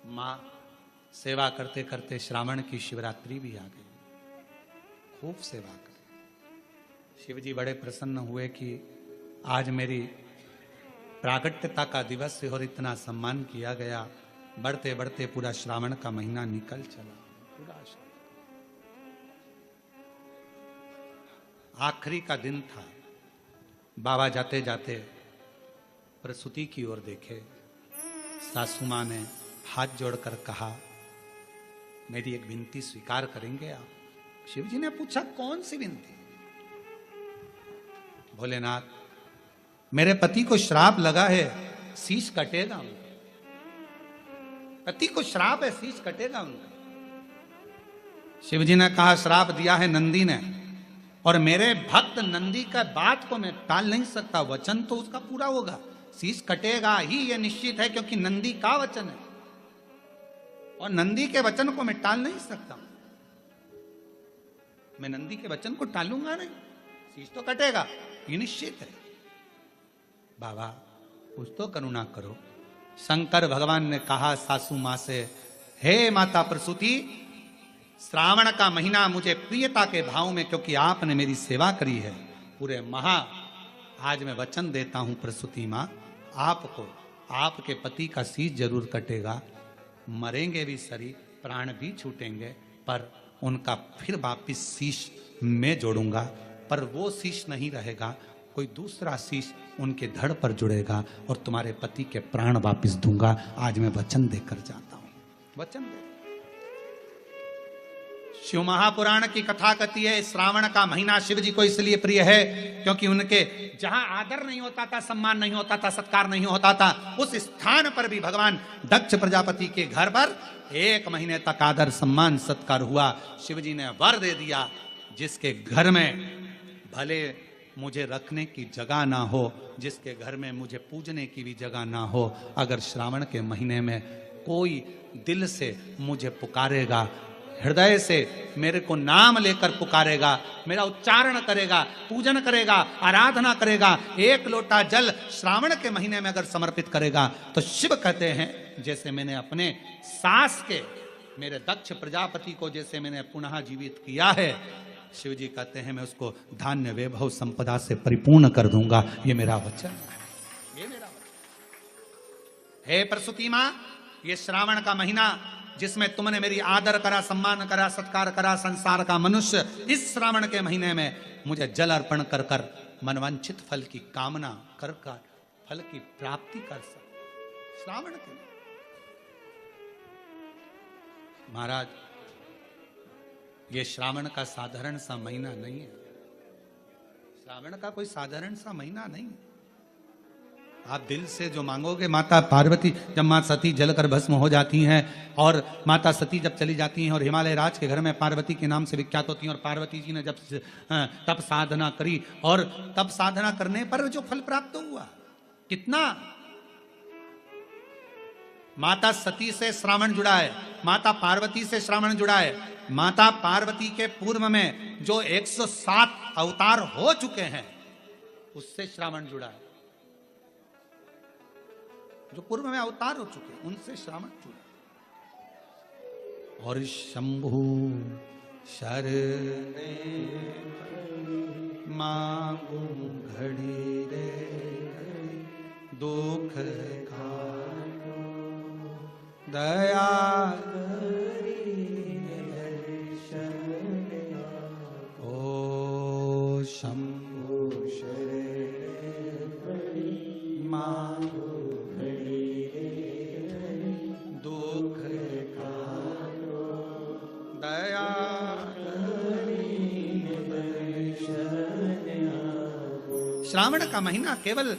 Speaker 1: मां सेवा करते करते श्रावण की शिवरात्रि भी आ गई, खूब सेवा करी। शिव जी बड़े प्रसन्न हुए कि आज मेरी प्रागट्यता का दिवस है और इतना सम्मान किया गया। बढ़ते बढ़ते पूरा श्रावण का महीना निकल चला, पूरा आखिरी का दिन था। बाबा जाते जाते प्रसूति की ओर देखे, सासू मां ने हाथ जोड़कर कहा, मेरी एक विनती स्वीकार करेंगे आप। शिव जी ने पूछा कौन सी विनती? भोलेनाथ, मेरे पति को श्राप लगा है, शीश कटेगा उनका। पति को श्राप है, शीश कटेगा उनका। शिव जी ने कहा श्राप दिया है नंदी ने, और मेरे भक्त नंदी का बात को मैं टाल नहीं सकता, वचन तो उसका पूरा होगा, शीश कटेगा ही ये निश्चित है, क्योंकि नंदी का वचन है और नंदी के वचन को मैं टाल नहीं सकता। मैं नंदी के वचन को टालूंगा नहीं, शीश तो कटेगा ये निश्चित है। बाबा कुछ तो करुणा करो। शंकर भगवान ने कहा सासू मां से, हे माता प्रसूति, श्रावण का महीना मुझे प्रियता के भाव में, क्योंकि आपने मेरी सेवा करी है पूरे आज मैं वचन देता हूं प्रसूति मां, आपको आपके पति का शीश जरूर कटेगा, मरेंगे भी शरीर, प्राण भी छूटेंगे, पर उनका फिर वापिस शीश मैं जोड़ूंगा, पर वो शीश नहीं रहेगा, कोई दूसरा शीश उनके धड़ पर जुड़ेगा और तुम्हारे पति के प्राण वापिस दूंगा। आज मैं वचन देकर जाता हूं, वचन दे। शिव महापुराण की कथा कहती है श्रावण का महीना शिव जी को इसलिए प्रिय है क्योंकि उनके जहां आदर नहीं होता था, सम्मान नहीं होता था, सत्कार नहीं होता था, उस स्थान पर भी भगवान दक्ष प्रजापति के घर पर 1 महीने तक आदर सम्मान सत्कार हुआ। शिव जी ने वर दे दिया, जिसके घर में भले मुझे रखने की जगह ना हो, जिसके घर में मुझे पूजने की भी जगह ना हो, अगर श्रावण के महीने में कोई दिल से मुझे पुकारेगा, हृदय से मेरे को नाम लेकर पुकारेगा, मेरा उच्चारण करेगा, पूजन करेगा, आराधना करेगा, 1 लोटा जल श्रावण के महीने में अगर समर्पित करेगा, तो शिव कहते हैं जैसे मैंने अपने सास के, मेरे दक्ष प्रजापति को जैसे मैंने पुनः जीवित किया है, शिव जी कहते हैं मैं उसको धान्य वैभव संपदा से परिपूर्ण कर दूंगा। ये मेरा वचन है, ये मेरा वचन। हे प्रसूति मां, ये श्रावण का महीना जिसमें तुमने मेरी आदर करा, सम्मान करा, सत्कार करा, संसार का मनुष्य इस श्रावण के महीने में मुझे जल अर्पण कर कर मनवांछित फल की कामना कर कर फल की प्राप्ति कर सक। श्रावण के महाराज, ये श्रावण का साधारण सा महीना नहीं है, श्रावण का कोई साधारण सा महीना नहीं। आप दिल से जो मांगोगे, माता पार्वती जब मां सती जलकर भस्म हो जाती हैं और माता सती जब चली जाती हैं और हिमालय राज के घर में पार्वती के नाम से विख्यात होती हैं, और पार्वती जी ने जब तप साधना करी और तप साधना करने पर जो फल प्राप्त हुआ, कितना माता सती से श्रावण जुड़ा है, माता पार्वती से श्रावण जुड़ा है। माता पार्वती के पूर्व में जो 107 अवतार हो चुके हैं उससे श्रावण जुड़ा है, जो पूर्व में अवतार हो चुके उनसे श्रावण जुड़ा। और शंभु शरणे मांगू घड़ी रे दुख काटो दया ओ शंभु शरणे मांगू दुख काटो दया श्रावण का महीना केवल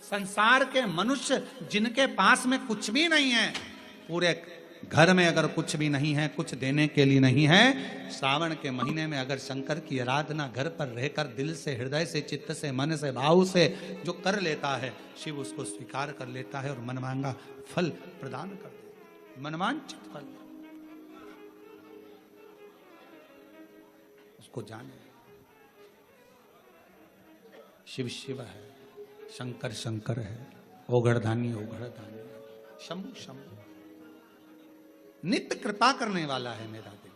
Speaker 1: संसार के मनुष्य जिनके पास में कुछ भी नहीं है, पूरे घर में अगर कुछ भी नहीं है, कुछ देने के लिए नहीं है, श्रावण के महीने में अगर शंकर की आराधना घर पर रहकर दिल से, हृदय से, चित्त से, मन से, भाव से जो कर लेता है, शिव उसको स्वीकार कर लेता है और मनमांगा फल प्रदान कर देता है, मनवांछित फल। उसको जाने शिव शिव है, शंकर शंकर है, ओगड़धानी ओगड़धानी, शंभु शंभु, नित्य कृपा करने वाला है मेरा दिल।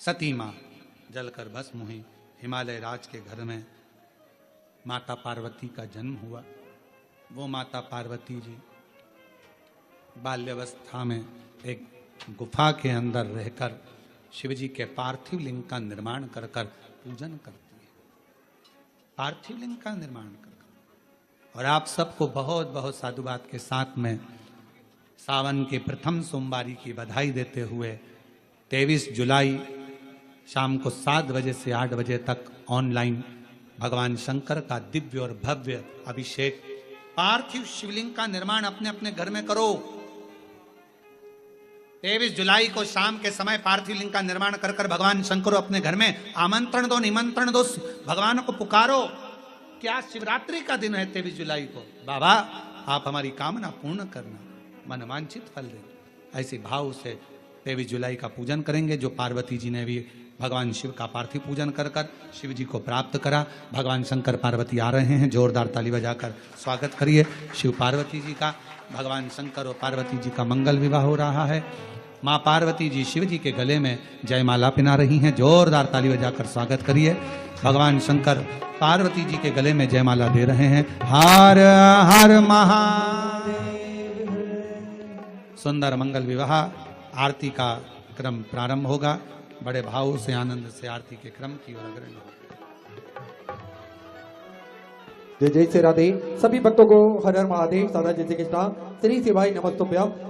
Speaker 1: सती मां जलकर भस्म हुई, हिमालय राज के घर में माता पार्वती का जन्म हुआ। वो माता पार्वती जी बाल्यावस्था में एक गुफा के अंदर रहकर शिव जी के पार्थिव लिंग का निर्माण कर कर पूजन करती है, पार्थिव लिंग का निर्माण कर। और आप सबको बहुत बहुत साधुवाद के साथ में सावन के प्रथम सोमवारी की बधाई देते हुए 23 जुलाई शाम को 7 बजे से 8 बजे तक ऑनलाइन भगवान शंकर का दिव्य और भव्य अभिषेक। पार्थिव शिवलिंग का निर्माण अपने अपने घर में करो। 23 जुलाई को शाम के समय पार्थिव लिंग का निर्माण कर कर भगवान शंकर अपने घर में आमंत्रण दो, निमंत्रण दो, भगवान को पुकारो। क्या शिवरात्रि का दिन है 23 जुलाई को? बाबा आप हमारी कामना पूर्ण करना, मनवांछित फल देना। ऐसे भाव से 23 जुलाई का पूजन करेंगे। जो पार्वती जी ने भी भगवान शिव का पार्थिव पूजन कर कर शिव जी को प्राप्त करा। भगवान शंकर पार्वती आ रहे हैं, जोरदार ताली बजाकर स्वागत करिए शिव पार्वती जी का। भगवान शंकर और पार्वती जी का मंगल विवाह हो रहा है। माँ पार्वती जी शिव जी के गले में जयमाला पहना रही हैं, जोरदार ताली बजाकर स्वागत करिए। भगवान शंकर पार्वती जी के गले में जयमाला दे रहे हैं। हर हर महादेव। सुंदर मंगल विवाह आरती का क्रम प्रारंभ होगा। बड़े भाव से आनंद से आरती के क्रम की ओर अग्रणी होगा।
Speaker 2: जय जय श्री राधे। सभी भक्तों को हर हर महादेव। सादा जय श्री कृष्णा। श्री शिवाय नमस्तुभ्यम।